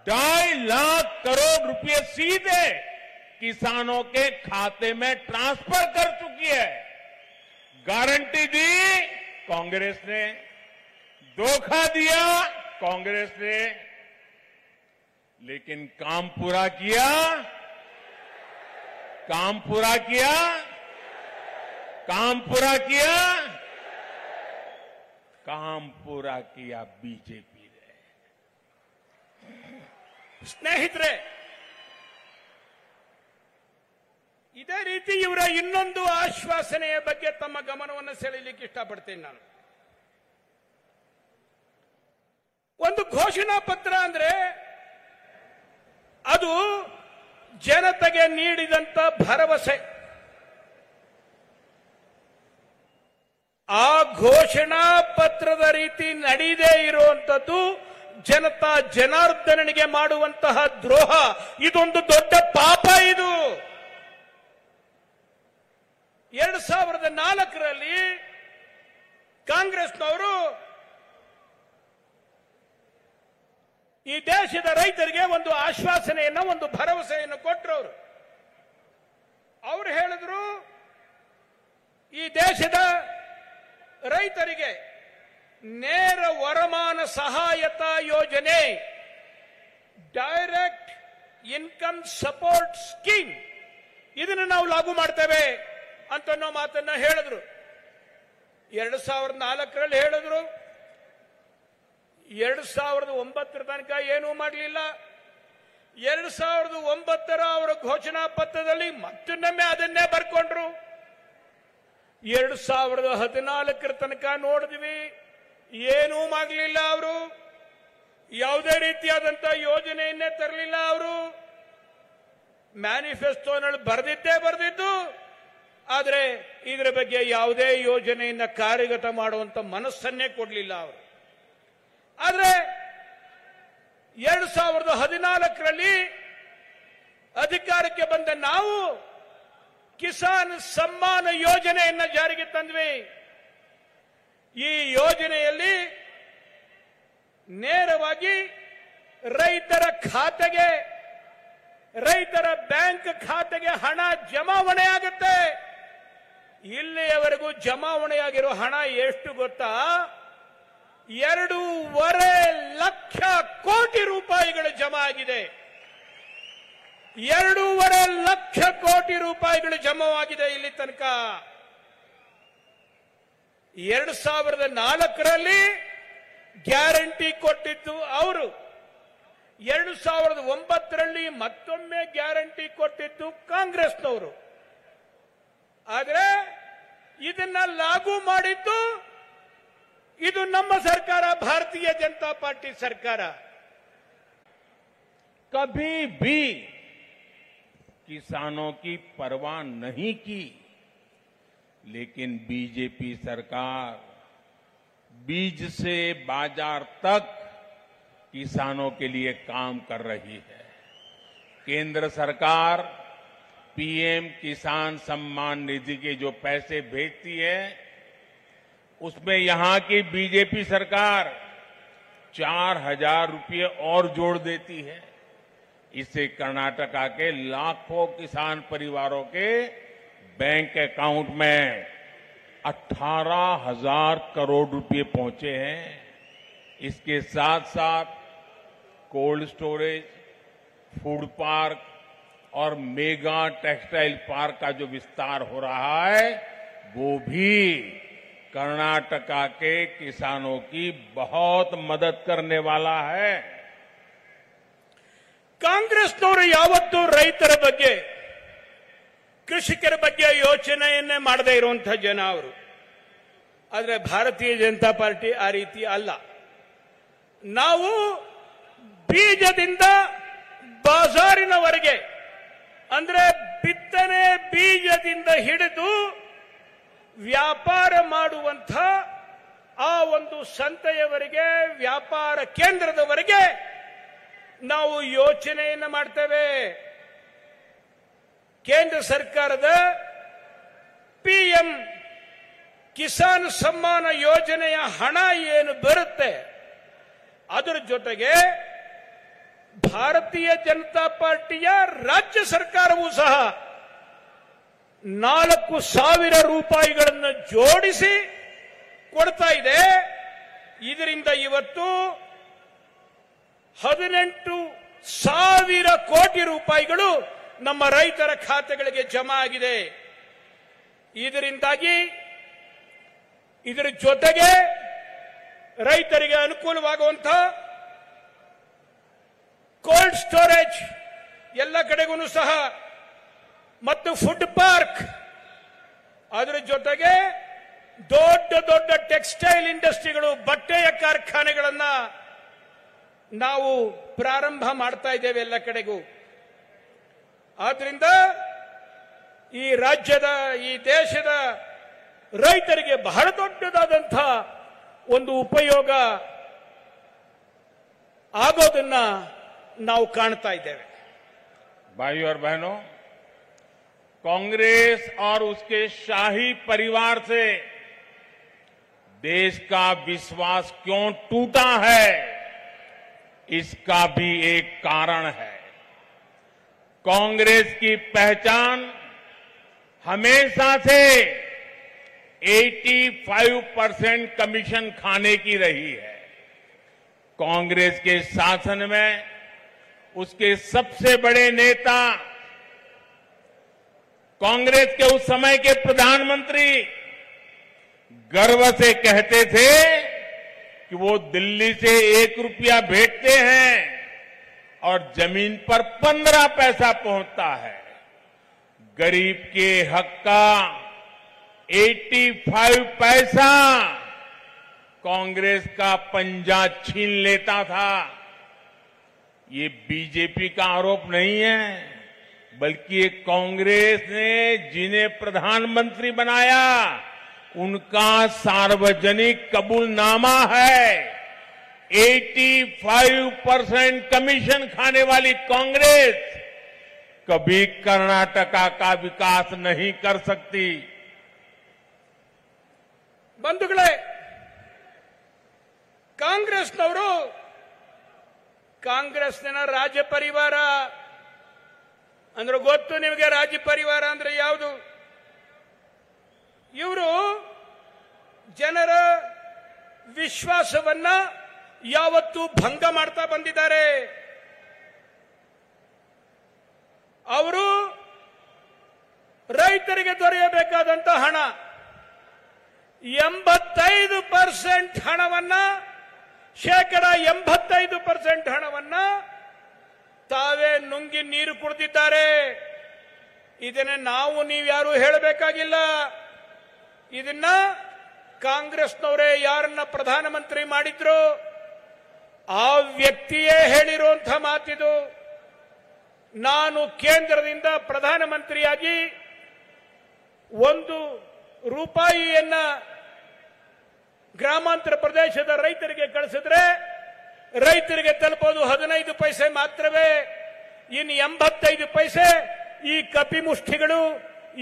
2.5 लाख करोड़ रुपए सीधे किसानों के खाते में ट्रांसफर कर चुकी है। गारंटी दी कांग्रेस ने, धोखा दिया कांग्रेस ने, लेकिन काम पूरा किया, काम पूरा किया, काम पूरा किया, काम पूरा किया बीजेपी ने। ಸ್ನೇಹಿತರೆ, ಇದೇ ರೀತಿ ಇವರ ಇನ್ನೊಂದು ಆಶ್ವಾಸನೆಯ ಬಗ್ಗೆ ತಮ್ಮ ಗಮನವನ್ನು ಸೆಳೆಯಲಿಕ್ಕೆ ಇಷ್ಟಪಡ್ತೇನೆ ನಾನು. ಒಂದು ಘೋಷಣಾ ಪತ್ರ ಅಂದ್ರೆ ಅದು ಜನತೆಗೆ ನೀಡಿದಂತ ಭರವಸೆ. ಆ ಘೋಷಣಾ ಪತ್ರದ ರೀತಿ ನಡೆಯದೇ ಇರುವಂತದ್ದು ಜನತಾ ಜನಾರ್ದನನಿಗೆ ಮಾಡುವಂತಹ ದ್ರೋಹ. ಇದೊಂದು ದೊಡ್ಡ ಪಾಪ. ಇದು 2004ರಲ್ಲಿ ಕಾಂಗ್ರೆಸ್ನವರು ಈ ದೇಶದ ರೈತರಿಗೆ ಒಂದು ಆಶ್ವಾಸನೆಯನ್ನ, ಒಂದು ಭರವಸೆಯನ್ನು ಕೊಟ್ಟರು. ಅವರು ಹೇಳಿದ್ರು, ಈ ದೇಶದ ರೈತರಿಗೆ ನೇರ ವರಮಾನ ಸಹಾಯತಾ ಯೋಜನೆ, ಡೈರೆಕ್ಟ್ ಇನ್ಕಮ್ ಸಪೋರ್ಟ್ ಸ್ಕೀಮ್, ಇದನ್ನು ನಾವು ಲಾಗು ಮಾಡ್ತೇವೆ ಅಂತ ಮಾತನ್ನ ಹೇಳಿದ್ರು. 2004ರಲ್ಲಿ ಹೇಳಿದ್ರು. 2009 ತನಕ ಏನೂ ಮಾಡಲಿಲ್ಲ. 2009ರ ಅವರ ಘೋಷಣಾ ಪತ್ರದಲ್ಲಿ ಮತ್ತೊಮ್ಮೆ ಅದನ್ನೇ ಬರ್ಕೊಂಡ್ರು. 2014ರ ತನಕ ನೋಡಿದ್ವಿ, ಏನೂ ಮಾಡಲಿಲ್ಲ. ಅವರು ಯಾವುದೇ ರೀತಿಯಾದಂತಹ ಯೋಜನೆಯನ್ನೇ ತರಲಿಲ್ಲ. ಅವರು ಮ್ಯಾನಿಫೆಸ್ಟೋನಲ್ಲಿ ಬರೆದಿದ್ದು, ಆದರೆ ಇದರ ಬಗ್ಗೆ ಯಾವುದೇ ಯೋಜನೆಯನ್ನ ಕಾರ್ಯಗತ ಮಾಡುವಂತ ಮನಸ್ಸನ್ನೇ ಕೊಡಲಿಲ್ಲ ಅವರು. ಆದರೆ 2014ರಲ್ಲಿ ಅಧಿಕಾರಕ್ಕೆ ಬಂದ ನಾವು ಕಿಸಾನ್ ಸಮ್ಮಾನ ಯೋಜನೆಯನ್ನ ಜಾರಿಗೆ ತಂದ್ವಿ. ಈ ಯೋಜನೆಯಲ್ಲಿ ನೇರವಾಗಿ ರೈತರ ಖಾತೆಗೆ, ರೈತರ ಬ್ಯಾಂಕ್ ಖಾತೆಗೆ ಹಣ ಜಮಾವಣೆ ಆಗುತ್ತೆ. ಇಲ್ಲಿಯವರೆಗೂ ಜಮಾವಣೆಯಾಗಿರೋ ಹಣ ಎಷ್ಟು ಗೊತ್ತಾ? 2.5 ಲಕ್ಷ ಕೋಟಿ ರೂಪಾಯಿಗಳು ಜಮಾ ಆಗಿದೆ. 2.5 ಲಕ್ಷ ಕೋಟಿ ರೂಪಾಯಿಗಳು ಜಮಾವಾಗಿದೆ ಇಲ್ಲಿ ತನಕ. 2004ರಲ್ಲಿ ಗ್ಯಾರಂಟಿ ಕೊಟ್ಟಿದ್ದು ಅವರು, 2009ರಲ್ಲಿ ಮತ್ತೊಮ್ಮೆ ಗ್ಯಾರಂಟಿ ಕೊಟ್ಟಿದ್ದು ಕಾಂಗ್ರೆಸ್ನವರು. ಆದರೆ ಇದನ್ನ ಲಾಗು ಮಾಡಿದ್ದು ಇದು ನಮ್ಮ ಸರ್ಕಾರ, ಭಾರತೀಯ ಜನತಾ ಪಾರ್ಟಿ ಸರ್ಕಾರ. कभी भी किसानों की परवाह नहीं की, लेकिन बीजेपी सरकार बीज से बाजार तक किसानों के लिए काम कर रही है। केंद्र सरकार पीएम किसान सम्मान निधि के जो पैसे भेजती है, उसमें यहां की बीजेपी सरकार 4,000 रुपये और जोड़ देती है। इससे कर्नाटका के लाखों किसान परिवारों के बैंक अकाउंट में 18,000 करोड़ रुपए पहुंचे हैं। इसके साथ साथ कोल्ड स्टोरेज, फूड पार्क और मेगा टेक्सटाइल पार्क का जो विस्तार हो रहा है, वो भी कर्नाटका के किसानों की बहुत मदद करने वाला है। ಕಾಂಗ್ರೆಸ್ನವರು ಯಾವತ್ತೂ ರೈತರ ಬಗ್ಗೆ, ಕೃಷಿಕರ ಬಗ್ಗೆ ಯೋಚನೆಯನ್ನೇ ಮಾಡದೇ ಇರುವಂತಹ ಜನ ಅವರು. ಆದರೆ ಭಾರತೀಯ ಜನತಾ ಪಾರ್ಟಿ ಆ ರೀತಿ ಅಲ್ಲ. ನಾವು ಬೀಜದಿಂದ ಬಾಜಾರಿನವರೆಗೆ, ಅಂದ್ರೆ ಬಿತ್ತನೆ ಬೀಜದಿಂದ ಹಿಡಿದು ವ್ಯಾಪಾರ ಮಾಡುವಂಥ ಆ ಒಂದು ಸಂತೆಯವರೆಗೆ, ವ್ಯಾಪಾರ ಕೇಂದ್ರದವರೆಗೆ ನಾವು ಯೋಚನೆಯನ್ನು ಮಾಡ್ತೇವೆ. ಕೇಂದ್ರ ಸರ್ಕಾರದ PM ಕಿಸಾನ್ ಸಮ್ಮಾನ ಯೋಜನೆಯ ಹಣ ಏನು ಬರುತ್ತೆ, ಅದರ ಜೊತೆಗೆ ಭಾರತೀಯ ಜನತಾ ಪಾರ್ಟಿಯ ರಾಜ್ಯ ಸರ್ಕಾರವೂ ಸಹ 4,000 ರೂಪಾಯಿಗಳನ್ನು ಜೋಡಿಸಿ ಕೊಡ್ತಾ ಇದೆ. ಇದರಿಂದ ಇವತ್ತು 18,000 ಕೋಟಿ ರೂಪಾಯಿಗಳು ನಮ್ಮ ರೈತರ ಖಾತೆಗಳಿಗೆ ಜಮಾ ಆಗಿದೆ. ಇದರಿಂದಾಗಿ ಇದರ ಜೊತೆಗೆ ರೈತರಿಗೆ ಅನುಕೂಲವಾಗುವಂತಹ ಕೋಲ್ಡ್ ಸ್ಟೋರೇಜ್ ಎಲ್ಲ ಕಡೆಗೂ ಸಹ ಮತ್ತು ಫುಡ್ ಪಾರ್ಕ್, ಅದರ ಜೊತೆಗೆ ದೊಡ್ಡ ದೊಡ್ಡ ಟೆಕ್ಸ್ಟೈಲ್ ಇಂಡಸ್ಟ್ರಿಗಳು, ಬಟ್ಟೆಯ ಕಾರ್ಖಾನೆಗಳನ್ನ ನಾವು ಪ್ರಾರಂಭ ಮಾಡ್ತಾ ಇದ್ದೇವೆ ಎಲ್ಲ ಕಡೆಗೂ. ಆದ್ರಿಂದ ಈ ರಾಜ್ಯದ, ಈ ದೇಶದ ರೈತರಿಗೆ ಬಹಳ ದೊಡ್ಡದಾದಂಥ ಒಂದು ಉಪಯೋಗ ಆಗೋದನ್ನ ನಾವು ಕಾಣ್ತಾ ಇದ್ದೇವೆ. भाइयों और बहनों, कांग्रेस और उसके शाही परिवार से देश का विश्वास क्यों टूटा है, इसका भी एक कारण है. कांग्रेस की पहचान हमेशा से 85% कमीशन खाने की रही है. कांग्रेस के शासन में उसके सबसे बड़े नेता, कांग्रेस के उस समय के प्रधानमंत्री गर्व से कहते थे कि वो दिल्ली से 1 रुपया भेजते हैं और जमीन पर 15 पैसा पहुंचता है. गरीब के हक का 85 पैसा कांग्रेस का पंजा छीन लेता था. ये बीजेपी का आरोप नहीं है, बल्कि ये कांग्रेस ने जिन्हें प्रधानमंत्री बनाया उनका सार्वजनिक कबूलनामा है. 85% कमीशन खाने वाली कांग्रेस कभी कर्नाटका का विकास नहीं कर सकती. ಬಂಧುಗಳೇ, ಕಾಂಗ್ರೆಸ್ನವರು ಕಾಂಗ್ರೆಸ್ನ ರಾಜ್ಯ ಪರಿವಾರ ಅಂದ್ರೆ ಗೊತ್ತು ನಿಮಗೆ. ರಾಜ್ಯ ಪರಿವಾರ ಅಂದ್ರೆ ಯಾವುದು? ಇವರು ಜನರ ವಿಶ್ವಾಸವನ್ನ ಯಾವತ್ತೂ ಭಂಗ ಮಾಡ್ತಾ ಬಂದಿದ್ದಾರೆ. ಅವರು ರೈತರಿಗೆ ದೊರೆಯಬೇಕಾದಂತ ಹಣ 85% ಹಣವನ್ನ, 85% ಹಣವನ್ನ ತಾವೇ ನುಂಗಿ ನೀರು ಕುಡಿದಿದ್ದಾರೆ. ಇದನ್ನ ನಾವು ನೀವ್ಯಾರು ಹೇಳಬೇಕಾಗಿಲ್ಲ. ಇದನ್ನ ಕಾಂಗ್ರೆಸ್ನವರೇ ಯಾರನ್ನ ಪ್ರಧಾನಮಂತ್ರಿ ಮಾಡಿದ್ರು ಆ ವ್ಯಕ್ತಿಯೇ ಹೇಳಿರುವಂತಹ ಮಾತಿದು. ನಾನು ಕೇಂದ್ರದಿಂದ ಪ್ರಧಾನಮಂತ್ರಿಯಾಗಿ 1 ರೂಪಾಯಿಯನ್ನ ಗ್ರಾಮಾಂತರ ಪ್ರದೇಶದ ರೈತರಿಗೆ ಕಳಿಸಿದ್ರೆ ರೈತರಿಗೆ ತಲುಪೋದು 15 ಪೈಸೆ ಮಾತ್ರವೇ. ಇನ್ನು 85 ಪೈಸೆ ಈ ಕಪಿಮುಷ್ಟಿಗಳು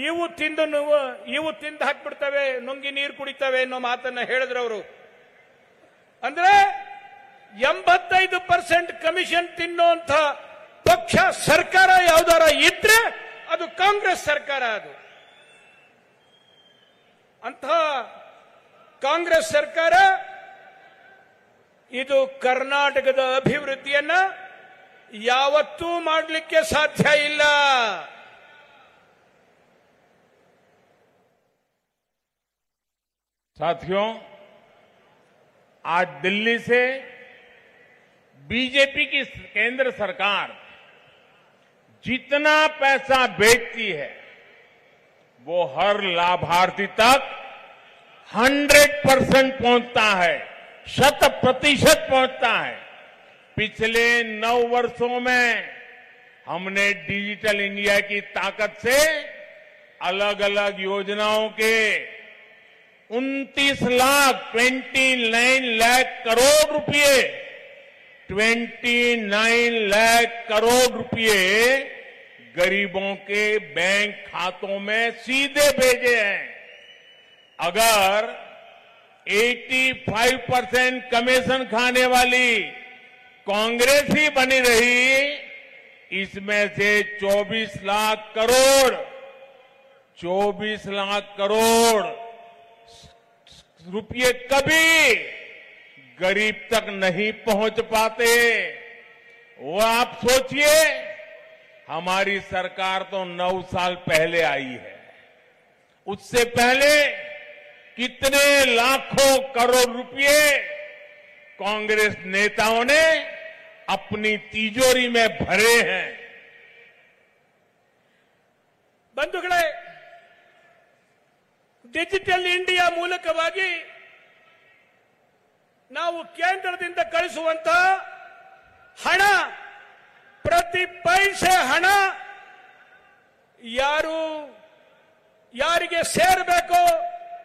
ಇವು ತಿಂದು ಹಾಕ್ಬಿಡ್ತವೆ, ನುಂಗಿ ನೀರು ಕುಡಿತವೆ ಅನ್ನೋ ಮಾತನ್ನ ಹೇಳಿದ್ರು ಅವರು. ಅಂದ್ರೆ 85% ಕಮಿಷನ್ ತಿನ್ನುವಂತ ಪಕ್ಷ ಸರ್ಕಾರ ಯಾವ್ದಾರ ಇದ್ರೆ ಅದು ಕಾಂಗ್ರೆಸ್ ಸರ್ಕಾರ. ಅದು ಅಂಥ ಕಾಂಗ್ರೆಸ್ ಸರ್ಕಾರ ಇದು ಕರ್ನಾಟಕದ ಅಭಿವೃದ್ಧಿಯನ್ನ ಯಾವತ್ತೂ ಮಾಡಲಿಕ್ಕೆ ಸಾಧ್ಯ ಇಲ್ಲ. साथियों, आज दिल्ली से बीजेपी की केंद्र सरकार जितना पैसा भेजती है वो हर लाभार्थी तक 100% पहुंचता है, 100% पहुंचता है. पिछले 9 वर्षों में हमने डिजिटल इंडिया की ताकत से अलग अलग योजनाओं के 29 लाख करोड़ रुपए 29 लाख करोड़ रुपए गरीबों के बैंक खातों में सीधे भेजे हैं। अगर 85% कमीशन खाने वाली कांग्रेस ही बनी रही, इसमें से 24 लाख करोड़ रुपये कभी गरीब तक नहीं पहुंच पाते। वो आप सोचिए, हमारी सरकार तो 9 साल पहले आई है, उससे पहले कितने लाखों करोड़ रुपए कांग्रेस नेताओं ने अपनी तिजोरी में भरे हैं। ಬಂಧುಗಳೇ, ಡಿಜಿಟಲ್ ಇಂಡಿಯಾ ಮೂಲಕವಾಗಿ ನಾವು ಕೇಂದ್ರದಿಂದ ಕಳಿಸುವಂತ ಹಣ, ಪ್ರತಿ ಪೈಸೆ ಹಣ ಯಾರಿಗೆ ಸೇರಬೇಕೋ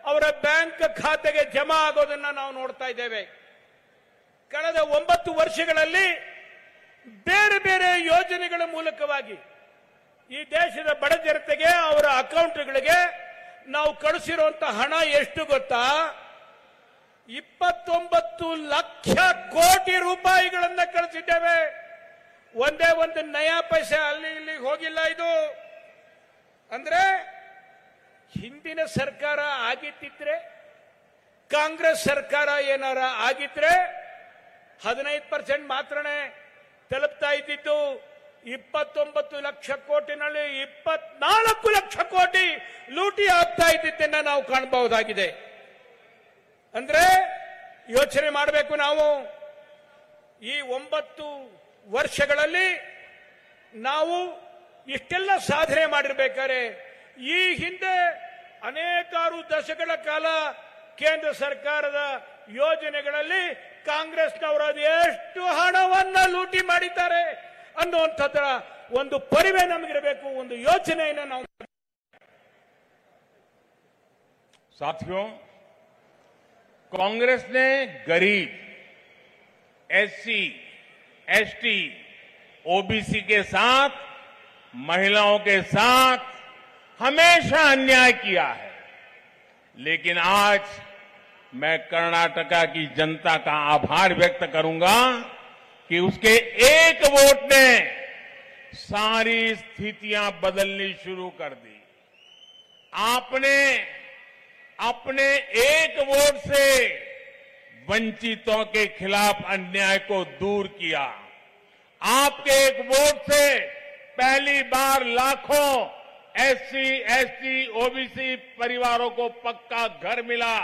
ಅವರ ಬ್ಯಾಂಕ್ ಖಾತೆಗೆ ಜಮಾ ಆಗೋದನ್ನ ನಾವು ನೋಡ್ತಾ ಇದ್ದೇವೆ। ಕಳೆದ 9 ವರ್ಷಗಳಲ್ಲಿ ಬೇರೆ ಬೇರೆ ಯೋಜನೆಗಳ ಮೂಲಕವಾಗಿ ಈ ದೇಶದ ಬಡ ಜನತೆಗೆ ಅವರ ಅಕೌಂಟ್ಗಳಿಗೆ ನಾವು ಕಳಿಸಿರುವಂತಹ ಹಣ ಎಷ್ಟು ಗೊತ್ತಾ? 29 ಲಕ್ಷ ಕೋಟಿ ರೂಪಾಯಿಗಳನ್ನ ಕಳಿಸಿದ್ದೇವೆ। ಒಂದೇ ಒಂದು ನಯಾ ಪೈಸೆ ಅಲ್ಲಿ ಇಲ್ಲಿ ಹೋಗಿಲ್ಲ ಇದು। ಅಂದ್ರೆ ಹಿಂದಿನ ಸರ್ಕಾರ ಆಗಿದ್ದಿದ್ರೆ, ಕಾಂಗ್ರೆಸ್ ಸರ್ಕಾರ ಏನಾರ ಆಗಿದ್ರೆ 15% ಮಾತ್ರನೇ ತಲುಪ್ತಾ ಇದ್ದಿದ್ದು। 29 ಲಕ್ಷ ಕೋಟಿನಲ್ಲಿ 24 ಲಕ್ಷ ಕೋಟಿ ಲೂಟಿ ಆಗ್ತಾ ಇದ್ದಿದ್ದನ್ನ ನಾವು ಕಾಣಬಹುದಾಗಿದೆ। ಅಂದ್ರೆ ಯೋಚನೆ ಮಾಡಬೇಕು ನಾವು, ಈ 9 ವರ್ಷಗಳಲ್ಲಿ ನಾವು ಇಷ್ಟೆಲ್ಲ ಸಾಧನೆ ಮಾಡಿರ್ಬೇಕಾದ್ರೆ ಈ ಹಿಂದೆ ಅನೇಕಾರು ದಶಕಗಳ ಕಾಲ ಕೇಂದ್ರ ಸರ್ಕಾರದ ಯೋಜನೆಗಳಲ್ಲಿ ಕಾಂಗ್ರೆಸ್ನವರು ಎಷ್ಟು ಹಣವನ್ನ ಲೂಟಿ ಮಾಡಿದ್ದಾರೆ ಅನ್ನುವಂಥದ್ದರ ಒಂದು ಪರಿವೆ ನಮಗಿರಬೇಕು, ಒಂದು ಯೋಚನೆಯನ್ನು ನಾವು। साथियों, कांग्रेस ने गरीब, एससी, एसटी, ओबीसी के साथ, महिलाओं के साथ हमेशा अन्याय किया है। लेकिन आज मैं कर्नाटका की जनता का आभार व्यक्त करूंगा कि उसके एक वोट ने सारी स्थितियां बदलनी शुरू कर दी। आपने अपने एक वोट से वंचितों के खिलाफ अन्याय को दूर किया। आपके एक वोट से पहली बार लाखों एससी, एसटी, ओबीसी परिवारों को पक्का घर मिला।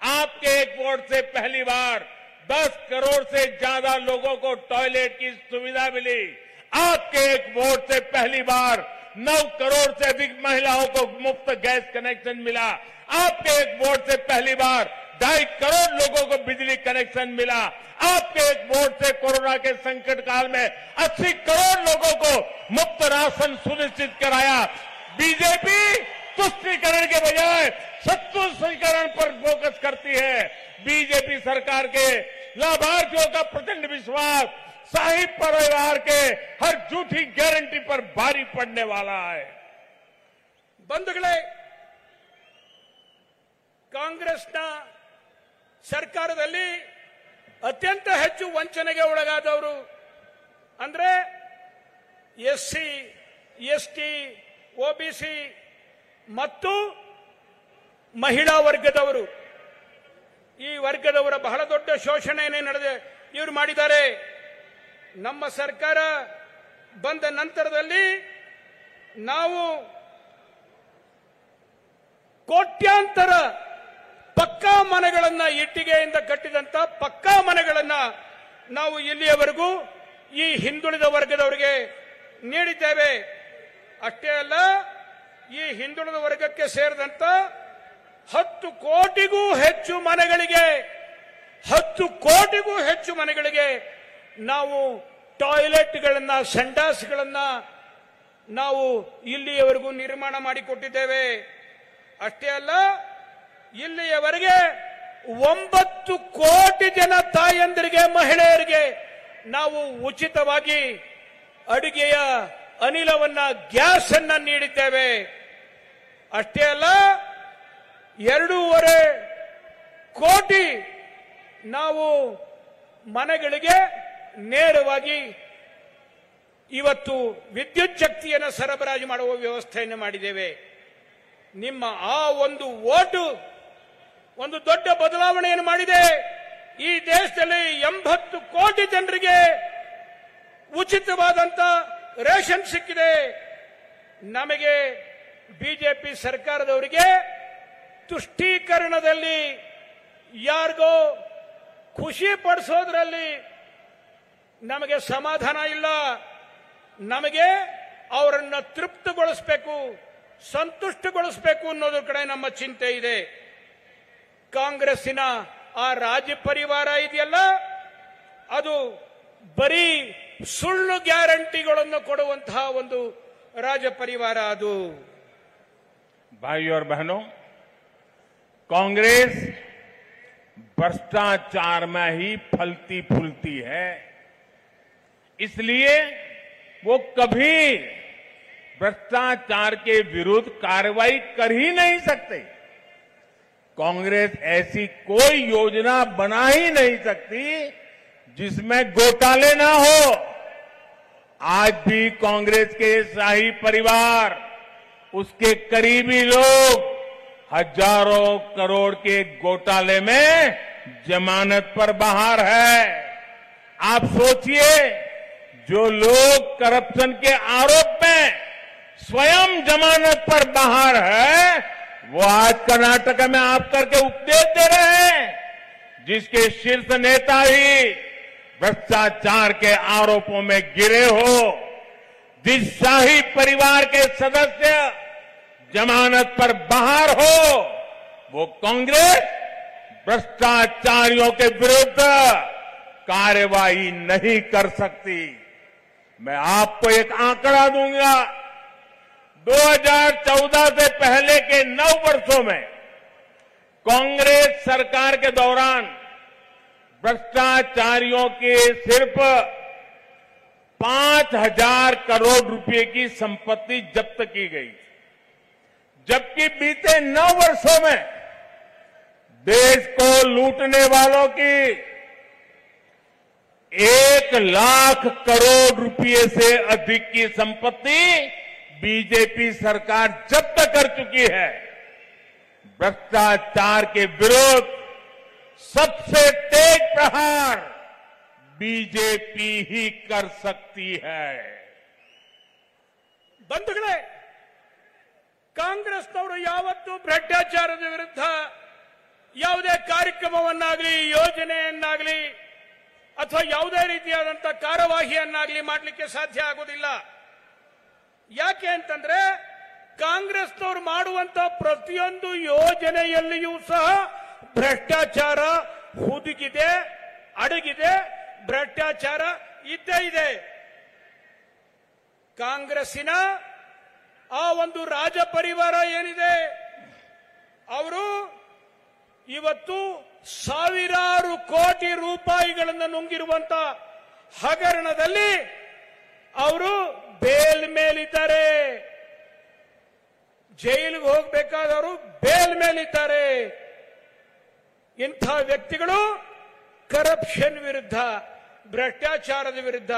आपके एक वोट से पहली बार 10 करोड़ से ज्यादा लोगों को टॉयलेट की सुविधा मिली। आपके एक वोट से पहली बार 9 करोड़ से अधिक महिलाओं को मुफ्त गैस कनेक्शन मिला। आपके एक वोट से पहली बार 2.5 करोड़ लोगों को बिजली कनेक्शन मिला। आपके एक वोट से कोरोना के संकट काल में 80 करोड़ लोगों को मुफ्त राशन सुनिश्चित कराया। बीजेपी तुष्टीकरण के बजाय सतुष्टीकरण पर फोकस करती है। बीजेपी सरकार के लाभार्थियों का प्रचंड विश्वास शाही परिवार के हर झूठी गारंटी पर भारी पड़ने वाला है। ಬಂಧುಗಳೇ, ಕಾಂಗ್ರೆಸ್ನ ಸರ್ಕಾರದಲ್ಲಿ ಅತ್ಯಂತ ಹೆಚ್ಚು ವಂಚನೆಗೆ ಒಳಗಾದವರು ಅಂದ್ರೆ ಎಸ್ಸಿ, ಎಸ್ಟಿ, ಓಬಿಸಿ ಮತ್ತು ಮಹಿಳಾ ವರ್ಗದವರು। ಈ ವರ್ಗದವರ ಬಹಳ ದೊಡ್ಡ ಶೋಷಣೆಯನ್ನೇ ಇವರು ಮಾಡಿದ್ದಾರೆ। ನಮ್ಮ ಸರ್ಕಾರ ಬಂದ ನಂತರದಲ್ಲಿ ನಾವು ಕೋಟ್ಯಾಂತರ ಪಕ್ಕಾ ಮನೆಗಳನ್ನ, ಇಟ್ಟಿಗೆಯಿಂದ ಕಟ್ಟಿದಂತ ಪಕ್ಕಾ ಮನೆಗಳನ್ನ ನಾವು ಇಲ್ಲಿಯವರೆಗೂ ಈ ಹಿಂದುಳಿದ ವರ್ಗದವರಿಗೆ ನೀಡಿದ್ದೇವೆ। ಅಷ್ಟೇ ಅಲ್ಲ, ಈ ಹಿಂದುಳಿದ ವರ್ಗಕ್ಕೆ ಸೇರಿದಂತ 10 ಕೋಟಿಗೂ ಹೆಚ್ಚು ಮನೆಗಳಿಗೆ ನಾವು ಟಾಯ್ಲೆಟ್ಗಳನ್ನ, ಸಂಡಾಸ್ಗಳನ್ನ ನಾವು ಇಲ್ಲಿಯವರೆಗೂ ನಿರ್ಮಾಣ ಮಾಡಿಕೊಟ್ಟಿದ್ದೇವೆ. ಅಷ್ಟೇ ಅಲ್ಲ, ಇಲ್ಲಿಯವರೆಗೆ 9 ಕೋಟಿ ಜನ ತಾಯಂದಿರಿಗೆ, ಮಹಿಳೆಯರಿಗೆ ನಾವು ಉಚಿತವಾಗಿ ಅಡಿಗೆಯ ಅನಿಲವನ್ನ, ಗ್ಯಾಸ್ ಅನ್ನ ನೀಡಿದ್ದೇವೆ. ಅಷ್ಟೇ ಅಲ್ಲ, 2.5 ಕೋಟಿ ನಾವು ಮನೆಗಳಿಗೆ ನೇರವಾಗಿ ಇವತ್ತು ವಿದ್ಯುತ್ ಶಕ್ತಿಯನ್ನು ಸರಬರಾಜು ಮಾಡುವ ವ್ಯವಸ್ಥೆಯನ್ನು ಮಾಡಿದ್ದೇವೆ. ನಿಮ್ಮ ಆ ಒಂದು ಓಟು ಒಂದು ದೊಡ್ಡ ಬದಲಾವಣೆಯನ್ನು ಮಾಡಿದೆ. ಈ ದೇಶದಲ್ಲಿ 80 ಕೋಟಿ ಜನರಿಗೆ ಉಚಿತವಾದಂತ ರೇಷನ್ ಸಿಕ್ಕಿದೆ. ನಮಗೆ ಬಿಜೆಪಿ ಸರ್ಕಾರದವರಿಗೆ ತುಷ್ಟೀಕರಣದಲ್ಲಿ ಯಾರಿಗೋ ಖುಷಿ ಪಡಿಸೋದ್ರಲ್ಲಿ ನಮಗೆ ಸಮಾಧಾನ ಇಲ್ಲ. ನಮಗೆ ಅವರನ್ನ ತೃಪ್ತಿಗೊಳಿಸಬೇಕು, ಸಂತುಷ್ಟಗೊಳಿಸಬೇಕು ಅನ್ನೋದ್ರ ಕಡೆ ನಮ್ಮ ಚಿಂತೆ ಇದೆ. ಕಾಂಗ್ರೆಸ್ಸಿನ ಆ ರಾಜ್ಯ ಪರಿವಾರ ಇದೆಯಲ್ಲ, ಅದು ಬರೀ ಸುಳ್ಳು ಗ್ಯಾರಂಟಿಗಳನ್ನು ಕೊಡುವಂತಹ ಒಂದು ರಾಜ ಪರಿವಾರ ಅದು. भाइयों और बहनों, कांग्रेस भ्रष्टाचार में ही फलती फूलती है, इसलिए वो कभी भ्रष्टाचार के विरुद्ध कार्रवाई कर ही नहीं सकते। कांग्रेस ऐसी कोई योजना बना ही नहीं सकती जिसमें घोटाले ना हो। आज भी कांग्रेस के शाही परिवार, उसके करीबी लोग हजारों करोड़ के घोटाले में जमानत पर बाहर है। आप सोचिए, जो लोग करप्शन के आरोप में स्वयं जमानत पर बाहर है, वो आज कर्नाटक में आप करके उपदेश दे रहे हैं, जिसके शीर्ष नेता ही भ्रष्टाचार के आरोपों में गिरे हो। जिस शाही परिवार के सदस्य जमानत पर बाहर हो, वो कांग्रेस भ्रष्टाचारियों के विरुद्ध कार्रवाई नहीं कर सकती। मैं आपको एक आंकड़ा दूंगा। 2014 से पहले के 9 वर्षों में कांग्रेस सरकार के दौरान भ्रष्टाचारियों के सिर्फ 5,000 करोड़ रुपए की संपत्ति जब्त की गई, जबकि बीते 9 वर्षों में देश को लूटने वालों की 1 लाख करोड़ रुपए से अधिक की संपत्ति बीजेपी सरकार जब्त कर चुकी है। भ्रष्टाचार के विरुद्ध सबसे तेज प्रहार बीजेपी ही कर सकती है। ಬಂಧುಗಳೇ, ಕಾಂಗ್ರೆಸ್ನವರು ಯಾವತ್ತೂ ಭ್ರಷ್ಟಾಚಾರದ ವಿರುದ್ಧ ಯಾವುದೇ ಕಾರ್ಯಕ್ರಮವನ್ನಾಗಲಿ, ಯೋಜನೆಯನ್ನಾಗಲಿ ಅಥವಾ ಯಾವುದೇ ರೀತಿಯಾದಂತಹ ಕಾರ್ಯವಾಹಿಯನ್ನಾಗಲಿ ಮಾಡಲಿಕ್ಕೆ ಸಾಧ್ಯ ಆಗುವುದಿಲ್ಲ. ಯಾಕೆ ಅಂತಂದ್ರೆ ಕಾಂಗ್ರೆಸ್ನವರು ಮಾಡುವಂತಹ ಪ್ರತಿಯೊಂದು ಯೋಜನೆಯಲ್ಲಿಯೂ ಸಹ ಭ್ರಷ್ಟಾಚಾರ ಹುದುಗಿದೆ, ಅಡಗಿದೆ, ಭ್ರಷ್ಟಾಚಾರ ಇದ್ದೇ ಇದೆ. ಕಾಂಗ್ರೆಸ್ಸಿನ ಆ ಒಂದು ರಾಜ ಪರಿವಾರ ಏನಿದೆ, ಅವರು ಇವತ್ತು ಸಾವಿರಾರು ಕೋಟಿ ರೂಪಾಯಿಗಳನ್ನು ನುಂಗಿರುವಂತ ಹಗರಣದಲ್ಲಿ ಅವರು ಬೇಲ್ ಮೇಲಿದ್ದಾರೆ. ಜೈಲಿಗೆ ಹೋಗಬೇಕಾದವರು ಬೇಲ್ ಮೇಲಿದ್ದಾರೆ. ಇಂಥ ವ್ಯಕ್ತಿಗಳು ಕರಪ್ಷನ್ ವಿರುದ್ಧ, ಭ್ರಷ್ಟಾಚಾರದ ವಿರುದ್ಧ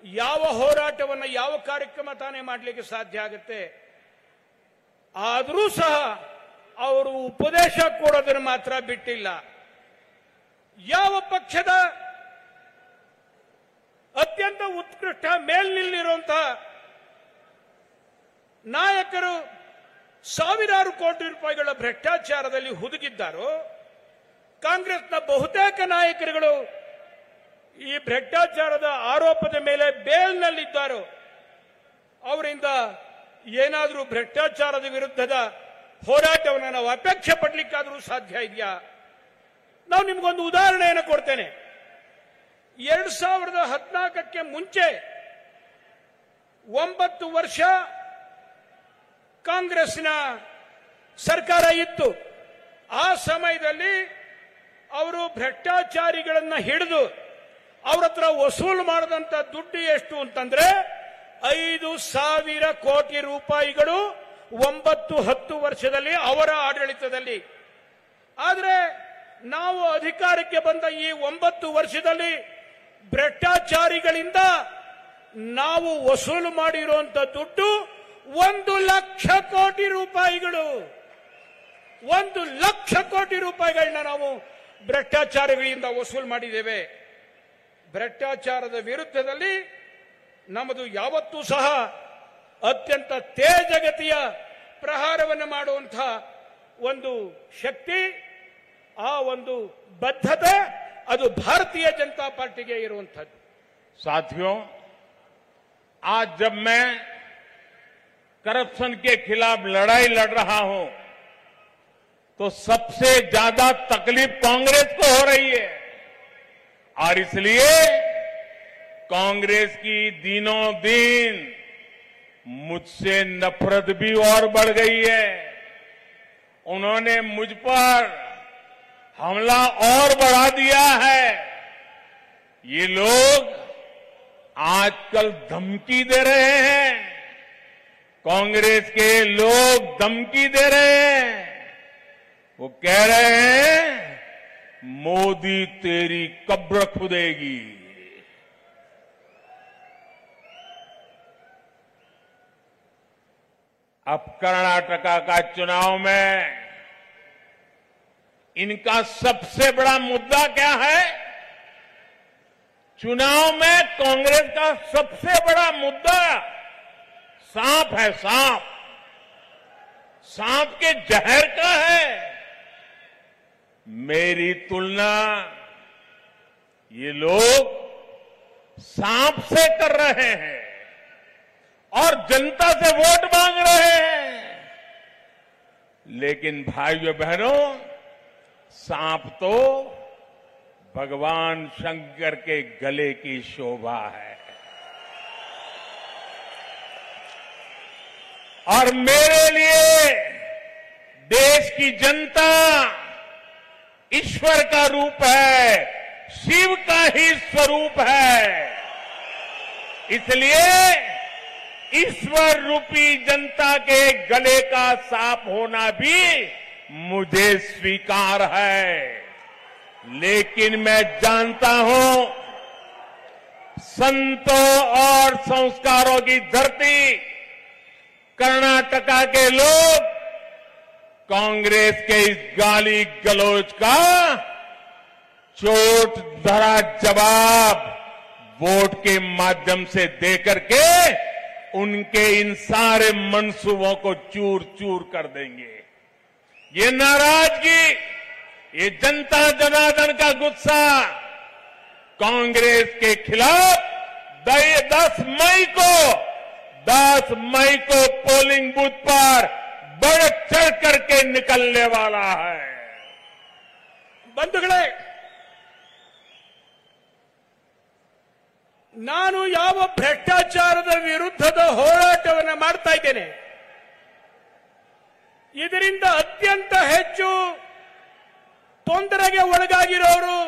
ಯಾವ ಹೋರಾಟವನ್ನು, ಯಾವ ಕಾರ್ಯಕ್ರಮ ತಾನೇ ಮಾಡಲಿಕ್ಕೆ ಸಾಧ್ಯ ಆಗುತ್ತೆ? ಆದರೂ ಸಹ ಅವರು ಉಪದೇಶ ಕೊಡೋದನ್ನು ಮಾತ್ರ ಬಿಟ್ಟಿಲ್ಲ. ಯಾವ ಪಕ್ಷದ ಅತ್ಯಂತ ಉತ್ಕೃಷ್ಟ ಮೇಲ್ನಿಲ್ಲಿರುವಂತಹ ನಾಯಕರು ಸಾವಿರಾರು ಕೋಟಿ ರೂಪಾಯಿಗಳ ಭ್ರಷ್ಟಾಚಾರದಲ್ಲಿ ಹುದುಗಿದ್ದಾರೋ, ಕಾಂಗ್ರೆಸ್ನ ಬಹುತೇಕ ನಾಯಕರುಗಳು ಈ ಭ್ರಷ್ಟಾಚಾರದ ಆರೋಪದ ಮೇಲೆ ಬೇಲ್ನಲ್ಲಿದ್ದಾರೋ, ಅವರಿಂದ ಏನಾದರೂ ಭ್ರಷ್ಟಾಚಾರದ ವಿರುದ್ಧದ ಹೋರಾಟವನ್ನು ನಾವು ಅಪೇಕ್ಷೆ ಪಡಲಿಕ್ಕಾದರೂ ಸಾಧ್ಯ ಇದೆಯಾ? ನಾವು ನಿಮಗೊಂದು ಉದಾಹರಣೆಯನ್ನು ಕೊಡ್ತೇನೆ. 2014ಕ್ಕೆ ಮುಂಚೆ 9 ವರ್ಷ ಕಾಂಗ್ರೆಸ್ನ ಸರ್ಕಾರ ಇತ್ತು. ಆ ಸಮಯದಲ್ಲಿ ಅವರು ಭ್ರಷ್ಟಾಚಾರಿಗಳನ್ನ ಹಿಡಿದು ಅವ್ರ ಹತ್ರ ವಸೂಲು ಮಾಡಿದಂತ ದುಡ್ಡು ಎಷ್ಟು ಅಂತಂದ್ರೆ 5,000 ಕೋಟಿ ರೂಪಾಯಿಗಳು 9-10 ವರ್ಷದಲ್ಲಿ ಅವರ ಆಡಳಿತದಲ್ಲಿ. ಆದರೆ ನಾವು ಅಧಿಕಾರಕ್ಕೆ ಬಂದ ಈ 9 ವರ್ಷದಲ್ಲಿ ಭ್ರಷ್ಟಾಚಾರಿಗಳಿಂದ ನಾವು ವಸೂಲು ಮಾಡಿರುವಂತ ದುಡ್ಡು 1 ಲಕ್ಷ ಕೋಟಿ ರೂಪಾಯಿಗಳು. 1 ಲಕ್ಷ ಕೋಟಿ ರೂಪಾಯಿಗಳನ್ನ ನಾವು ಭ್ರಷ್ಟಾಚಾರಿಗಳಿಂದ ವಸೂಲು ಮಾಡಿದ್ದೇವೆ. ಭ್ರಷ್ಟಾಚಾರದ ವಿರುದ್ಧದಲ್ಲಿ ನಮ್ಮದು ಯಾವತ್ತೂ ಸಹ ಅತ್ಯಂತ ತೇಜಗತಿಯ ಪ್ರಹಾರವನ್ನು ಮಾಡುವಂತಹ ಒಂದು ಶಕ್ತಿ, ಆ ಒಂದು ಬದ್ಧತೆ ಅದು ಭಾರತೀಯ ಜನತಾ ಪಾर्टी ಇರುವಂತದ್ದು. साथियों, आज जब मैं करप्शन के खिलाफ लड़ाई लड़ रहा हूं तो सबसे ज्यादा तकलीफ कांग्रेस को हो रही है और इसलिए कांग्रेस की दिनों दिन मुझसे नफरत भी और बढ़ गई है. उन्होंने मुझ पर हमला और बढ़ा दिया है. ये लोग आजकल धमकी दे रहे हैं, कांग्रेस के लोग धमकी दे रहे हैं. वो कह रहे हैं मोदी तेरी कब्र खुदेगी. अब कर्नाटका का चुनाव में इनका सबसे बड़ा मुद्दा क्या है? चुनाव में कांग्रेस का सबसे बड़ा मुद्दा सांप है. सांप के जहर का है. मेरी तुलना ये लोग सांप से कर रहे हैं और जनता से वोट मांग रहे हैं. लेकिन भाइयों बहनों, सांप तो भगवान शंकर के गले की शोभा है. और मेरे लिए देश की जनता ईश्वर का रूप है, शिव का ही स्वरूप है. इसलिए ईश्वर रूपी जनता के गले का सांप होना भी मुझे स्वीकार है. लेकिन मैं जानता हूं संतों और संस्कारों की धरती कर्नाटका के लोग कांग्रेस के इस गाली गलौज का चोट भरा जवाब वोट के माध्यम से देकर के उनके इन सारे मंसूबों को चूर चूर कर देंगे. ये नाराजगी, ये जनता जनार्दन का गुस्सा कांग्रेस के खिलाफ 10 मई को पोलिंग बूथ पर बढ़ चढ़ करके निकलने वाला है. ಬಂಧುಗಳೇ, ನಾನು ಯಾವ ಭ್ರಷ್ಟಾಚಾರದ ವಿರುದ್ಧದ ಹೋರಾಟವನ್ನು ಮಾಡ್ತಾ ಇದ್ದೇನೆ, ಇದರಿಂದ ಅತ್ಯಂತ ಹೆಚ್ಚು ತೊಂದರೆಗೆ ಒಳಗಾಗಿರೋರು,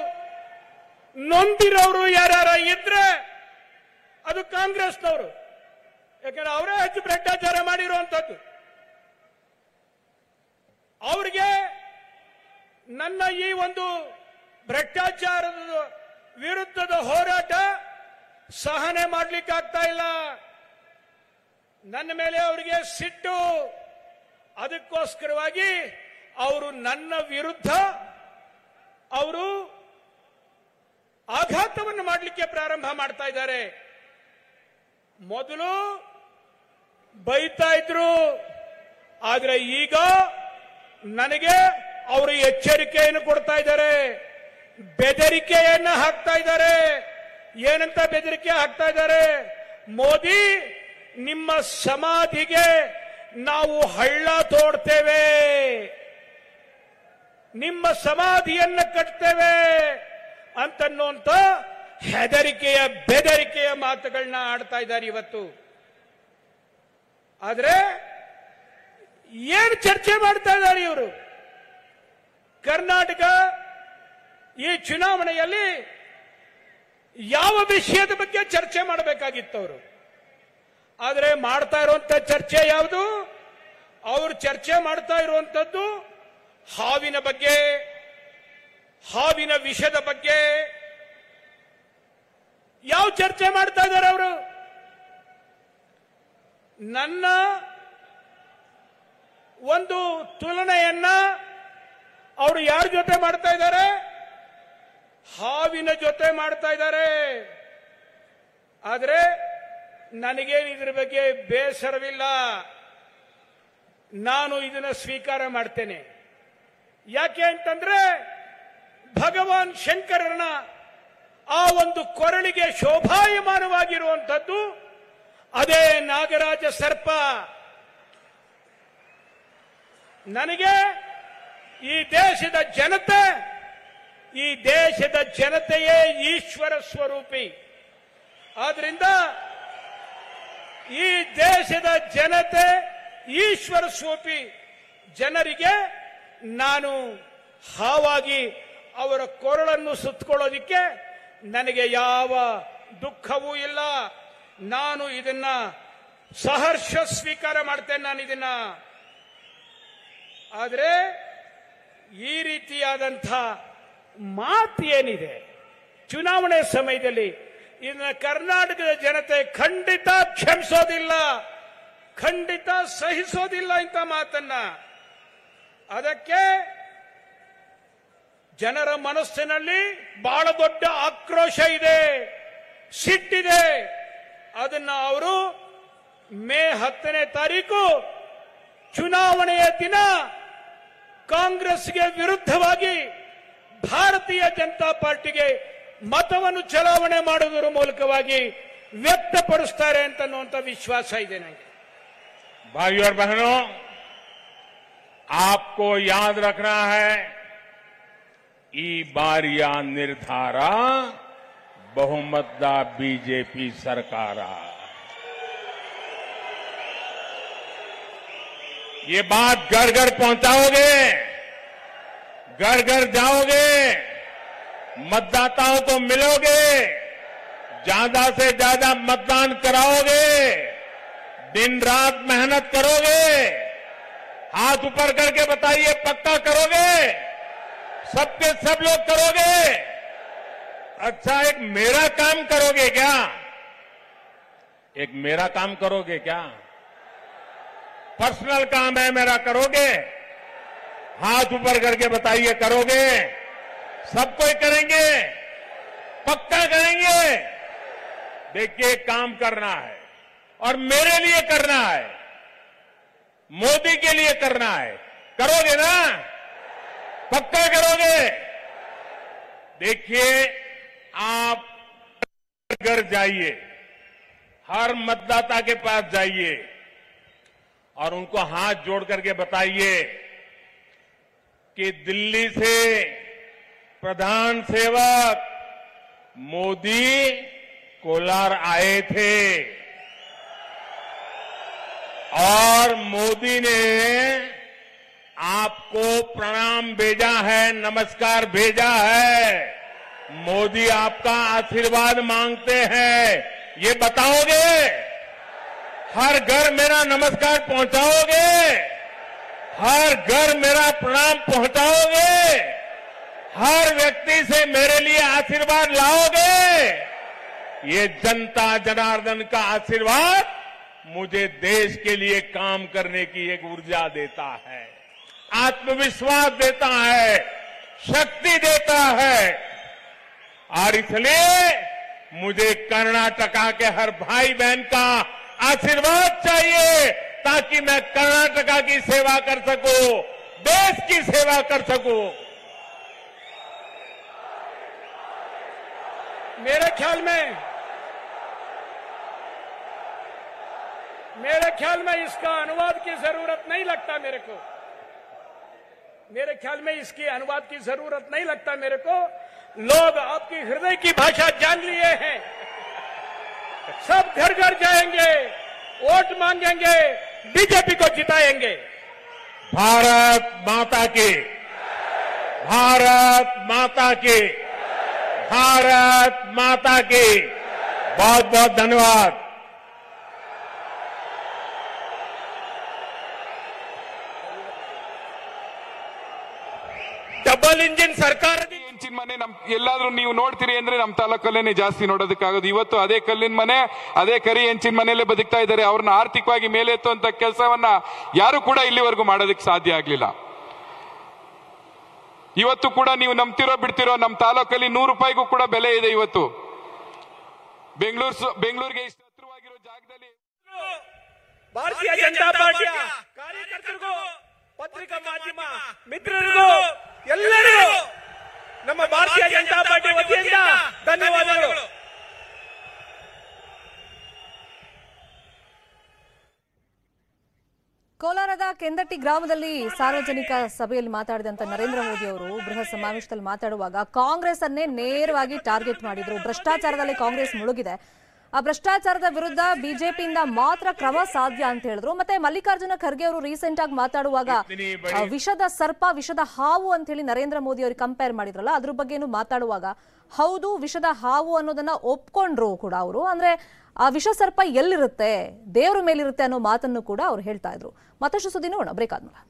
ನೊಂದಿರೋರು ಯಾರ್ಯಾರ ಇದ್ರೆ ಅದು ಕಾಂಗ್ರೆಸ್ನವರು. ಯಾಕಂದ್ರೆ ಅವರೇ ಹೆಚ್ಚು ಭ್ರಷ್ಟಾಚಾರ ಮಾಡಿರುವಂತದ್ದು. ಅವರಿಗೆ ನನ್ನ ಈ ಒಂದು ಭ್ರಷ್ಟಾಚಾರದ ವಿರುದ್ಧದ ಹೋರಾಟ ಸಹನೆ ಮಾಡ್ಲಿಕ್ಕಾಗ್ತಾ ಇಲ್ಲ. ನನ್ನ ಮೇಲೆ ಅವರಿಗೆ ಸಿಟ್ಟು. ಅದಕ್ಕೋಸ್ಕರವಾಗಿ ಅವರು ನನ್ನ ವಿರುದ್ಧ ಅವರು ಆಘಾತವನ್ನು ಮಾಡಲಿಕ್ಕೆ ಪ್ರಾರಂಭ ಮಾಡ್ತಾ ಇದ್ದಾರೆ. ಮೊದಲು ಬೈತಾ ಇದ್ರು, ಆದ್ರೆ ಈಗ ನನಗೆ ಅವರು ಎಚ್ಚರಿಕೆಯನ್ನು ಕೊಡ್ತಾ ಇದ್ದಾರೆ, ಬೆದರಿಕೆಯನ್ನು ಹಾಕ್ತಾ ಇದ್ದಾರೆ. ಏನಂತ ಬೆದರಿಕೆ ಹಾಕ್ತಾ ಇದ್ದಾರೆ? ಮೋದಿ, ನಿಮ್ಮ ಸಮಾಧಿಗೆ ನಾವು ಹಳ್ಳ ತೋಡ್ತೇವೆ, ನಿಮ್ಮ ಸಮಾಧಿಯನ್ನು ಕಟ್ತೇವೆ ಅಂತನ್ನುವಂತ ಹೆದರಿಕೆಯ ಬೆದರಿಕೆಯ ಮಾತುಗಳನ್ನ ಆಡ್ತಾ ಇದ್ದಾರೆ ಇವತ್ತು. ಆದ್ರೆ ಏನು ಚರ್ಚೆ ಮಾಡ್ತಾ ಇದ್ದಾರೆ ಇವರು? ಕರ್ನಾಟಕ ಈ ಚುನಾವಣೆಯಲ್ಲಿ ಯಾವ ವಿಷಯದ ಬಗ್ಗೆ ಚರ್ಚೆ ಮಾಡಬೇಕಾಗಿತ್ತು ಅವರು? ಆದರೆ ಮಾಡ್ತಾ ಇರುವಂತ ಚರ್ಚೆ ಯಾವುದು? ಅವರು ಚರ್ಚೆ ಮಾಡ್ತಾ ಇರುವಂತದ್ದು ಹಾವಿನ ಬಗ್ಗೆ, ಹಾವಿನ ವಿಷದ ಬಗ್ಗೆ. ಯಾವ ಚರ್ಚೆ ಮಾಡ್ತಾ ಇದ್ದಾರೆ ಅವರು? ನನ್ನ ಒಂದು ತುಲನೆಯನ್ನ ಅವರು ಯಾರ ಜೊತೆ ಮಾಡ್ತಾ ಇದ್ದಾರೆ? ಹಾವಿನ ಜೊತೆ ಮಾಡ್ತಾ ಇದ್ದಾರೆ. ಆದರೆ ನನಗೇನು ಇದ್ರ ಬಗ್ಗೆ ಬೇಸರವಿಲ್ಲ. ನಾನು ಇದನ್ನ ಸ್ವೀಕಾರ ಮಾಡ್ತೇನೆ. ಯಾಕೆ ಅಂತಂದ್ರೆ ಭಗವಾನ್ ಶಂಕರನ ಆ ಒಂದು ಕೊರಳಿಗೆ ಶೋಭಾಯಮಾನವಾಗಿರುವಂಥದ್ದು ಅದೇ ನಾಗರಾಜ ಸರ್ಪ. ನನಗೆ ಈ ದೇಶದ ಜನತೆಯೇ ಈಶ್ವರ ಸ್ವರೂಪಿ. ಆದ್ರಿಂದ ಈ ದೇಶದ ಜನತೆ ಈಶ್ವರ ಸ್ವರೂಪಿ ಜನರಿಗೆ ನಾನು ಹಾವಾಗಿ ಅವರ ಕೊರಳನ್ನು ಸುತ್ತಕೊಳ್ಳೋದಿಕ್ಕೆ ನನಗೆ ಯಾವ ದುಃಖವೂ ಇಲ್ಲ. ನಾನು ಇದನ್ನ ಸಹರ್ಷ ಸ್ವೀಕಾರ ಮಾಡ್ತೇನೆ. ನಾನು ಇದನ್ನ ಆದರೆ ಈ ರೀತಿಯಾದಂಥ ಮಾತು ಏನಿದೆ ಚುನಾವಣೆ ಸಮಯದಲ್ಲಿ, ಇದನ್ನ ಕರ್ನಾಟಕದ ಜನತೆ ಖಂಡಿತ ಕ್ಷಮಿಸೋದಿಲ್ಲ, ಖಂಡಿತ ಸಹಿಸೋದಿಲ್ಲ ಇಂಥ ಮಾತನ್ನ. ಅದಕ್ಕೆ ಜನರ ಮನಸ್ಸಿನಲ್ಲಿ ಬಹಳ ದೊಡ್ಡ ಆಕ್ರೋಶ ಇದೆ, ಸಿಟ್ಟಿದೆ. ಅದನ್ನ ಅವರು ಮೇ 10ನೇ ತಾರೀಕು ಚುನಾವಣೆಯ ದಿನ ಕಾಂಗ್ರೆಸ್ಗೆ ವಿರುದ್ಧವಾಗಿ ಭಾರತೀಯ ಜನತಾ ಪಾರ್ಟಿಗೆ मतವನ್ನು ಚಲಾವಣೆ ಮಾಡುವುದರ ಮೂಲಕವಾಗಿ ವ್ಯಕ್ತಪಡಿಸುತ್ತಾರೆ ಅಂತನ್ನುವಂತ ವಿಶ್ವಾಸ ಇದೆ ನನಗೆ. भाइयों और बहनों, आपको याद रखना है, ಈ ಬಾರಿಯ ನಿರ್ಧಾರ ಬಹುಮತದ बीजेपी सरकार. ये बात घर घर पहुंचाओगे, घर घर जाओगे, मतदाताओं को मिलोगे, ज्यादा से ज्यादा मतदान कराओगे, दिन रात मेहनत करोगे, हाथ ऊपर करके बताइए पक्का करोगे? सबके सब लोग करोगे? अच्छा, एक मेरा काम करोगे क्या? एक मेरा काम करोगे क्या? पर्सनल काम है मेरा, करोगे? हाथ ऊपर करके बताइए करोगे? सब कोई करेंगे, पक्का करेंगे। देखिए, काम करना है और मेरे लिए करना है, मोदी के लिए करना है। करोगे ना? पक्का करोगे? देखिए, आप घर जाइए, हर मतदाता के पास जाइए और उनको हाथ जोड़ करके बताइए कि दिल्ली से प्रधान सेवक मोदी कोलार आए थे और मोदी ने आपको प्रणाम भेजा है, नमस्कार भेजा है। मोदी आपका आशीर्वाद मांगते हैं, ये बताओगे? हर घर मेरा नमस्कार पहुंचाओगे? हर घर मेरा प्रणाम पहुंचाओगे? हर व्यक्ति से मेरे लिए आशीर्वाद लाओगे? ये जनता जनार्दन का आशीर्वाद मुझे देश के लिए काम करने की एक ऊर्जा देता है, आत्मविश्वास देता है, शक्ति देता है। और इसलिए मुझे कर्नाटका के हर भाई बहन का आशीर्वाद चाहिए ताकि मैं कर्नाटका की सेवा कर सकूं, देश की सेवा कर सकूं। मेरे ख्याल में इसका अनुवाद की जरूरत नहीं लगता मेरे को। मेरे ख्याल में इसकी अनुवाद की जरूरत नहीं लगता मेरे को। लोग आपकी हृदय की भाषा जान लिए हैं। सब घर घर जाएंगे, वोट मांगेंगे, बीजेपी को जिताएंगे। भारत माता की, भारत माता की, भारत माता की। बहुत बहुत धन्यवाद। ಡಬಲ್ ಇಂಜಿನ್ ಸರ್ಕಾರ ಹೆಂಚಿನ ಮನೆ ಎಲ್ಲಾದ್ರೂ ನೀವು ನೋಡ್ತೀರಿ ಅಂದ್ರೆ ನಮ್ಮ ತಾಲೂಕಲ್ಲೇನೆ ಜಾಸ್ತಿ ನೋಡೋದಕ್ಕಾಗೋದು. ಇವತ್ತು ಅದೇ ಕಲ್ಲಿನ ಮನೆ, ಅದೇ ಕರಿ ಹೆಂಚಿನ ಮನೆಯಲ್ಲೇ ಬದುಕ್ತಾ ಇದ್ದಾರೆ. ಅವ್ರನ್ನ ಆರ್ಥಿಕವಾಗಿ ಮೇಲೆತ್ತುವಂತ ಕೆಲಸವನ್ನ ಯಾರು ಕೂಡ ಇಲ್ಲಿವರೆಗೂ ಮಾಡೋದಕ್ಕೆ ಸಾಧ್ಯ ಆಗ್ಲಿಲ್ಲ. ಇವತ್ತು ಕೂಡ ನೀವು ನಂಬ್ತಿರೋ ಬಿಡ್ತಿರೋ ನಮ್ಮ ತಾಲೂಕಲ್ಲಿ 100 ರೂಪಾಯಿಗೂ ಕೂಡ ಬೆಲೆ ಇದೆ. ಇವತ್ತು ಬೆಂಗಳೂರಿಗೆ ಇಷ್ಟು ಹತ್ರವಾಗಿರೋ ಜಾಗದಲ್ಲಿ ಭಾರತೀಯ ಜನತಾ ಪಾರ್ಟಿಯ ಕಾರ್ಯಕರ್ತರಿಗೂ ಪತ್ರಿಕಾ ಮಾಧ್ಯಮ ಮಿತ್ರರಿಗೂ ಎಲ್ಲರಿಗೂ ನಮ್ಮ ಭಾರತೀಯ ಜನತಾ ಪಾರ್ಟಿ ವತಿಯಿಂದ ಧನ್ಯವಾದಗಳು. ಕೋಲಾರದ ಕೆಂದಟ್ಟಿ ಗ್ರಾಮದಲ್ಲಿ ಸಾರ್ವಜನಿಕ ಸಭೆಯಲ್ಲಿ ಮಾತಾಡಿದಂತ ನರೇಂದ್ರ ಮೋದಿ ಅವರು ಬೃಹತ್ ಸಮಾವೇಶದಲ್ಲಿ ಮಾತಾಡುವಾಗ ಕಾಂಗ್ರೆಸ್ ಅನ್ನೇ ನೇರವಾಗಿ ಟಾರ್ಗೆಟ್ ಮಾಡಿದ್ರು. ಭ್ರಷ್ಟಾಚಾರದಲ್ಲಿ ಕಾಂಗ್ರೆಸ್ ಮುಳುಗಿದೆ, ಆ ಭ್ರಷ್ಟಾಚಾರದ ವಿರುದ್ಧ ಬಿಜೆಪಿಯಿಂದ ಮಾತ್ರ ಕ್ರಮ ಸಾಧ್ಯ ಅಂತ ಹೇಳಿದ್ರು. ಮತ್ತೆ ಮಲ್ಲಿಕಾರ್ಜುನ ಖರ್ಗೆ ಅವರು ರೀಸೆಂಟ್ ಆಗಿ ಮಾತಾಡುವಾಗ ವಿಷದ ಸರ್ಪ, ವಿಷದ ಹಾವು ಅಂತ ಹೇಳಿ ನರೇಂದ್ರ ಮೋದಿ ಅವ್ರಿಗೆ ಕಂಪೇರ್ ಮಾಡಿದ್ರಲ್ಲ, ಅದ್ರ ಬಗ್ಗೆನೂ ಮಾತಾಡುವಾಗ ಹೌದು ವಿಷದ ಹಾವು ಅನ್ನೋದನ್ನ ಒಪ್ಕೊಂಡ್ರು ಕೂಡ ಅವರು. ಅಂದ್ರೆ ಆ ವಿಷ ಸರ್ಪ ಎಲ್ಲಿರುತ್ತೆ, ದೇವರ ಮೇಲಿರುತ್ತೆ ಅನ್ನೋ ಮಾತನ್ನು ಕೂಡ ಅವ್ರು ಹೇಳ್ತಾ ಇದ್ರು. ಮತ್ತಷ್ಟು ಸುದ್ದಿ ನೋಡೋಣ ಬ್ರೇಕ್ ಆದ್ಮೇಲೆ.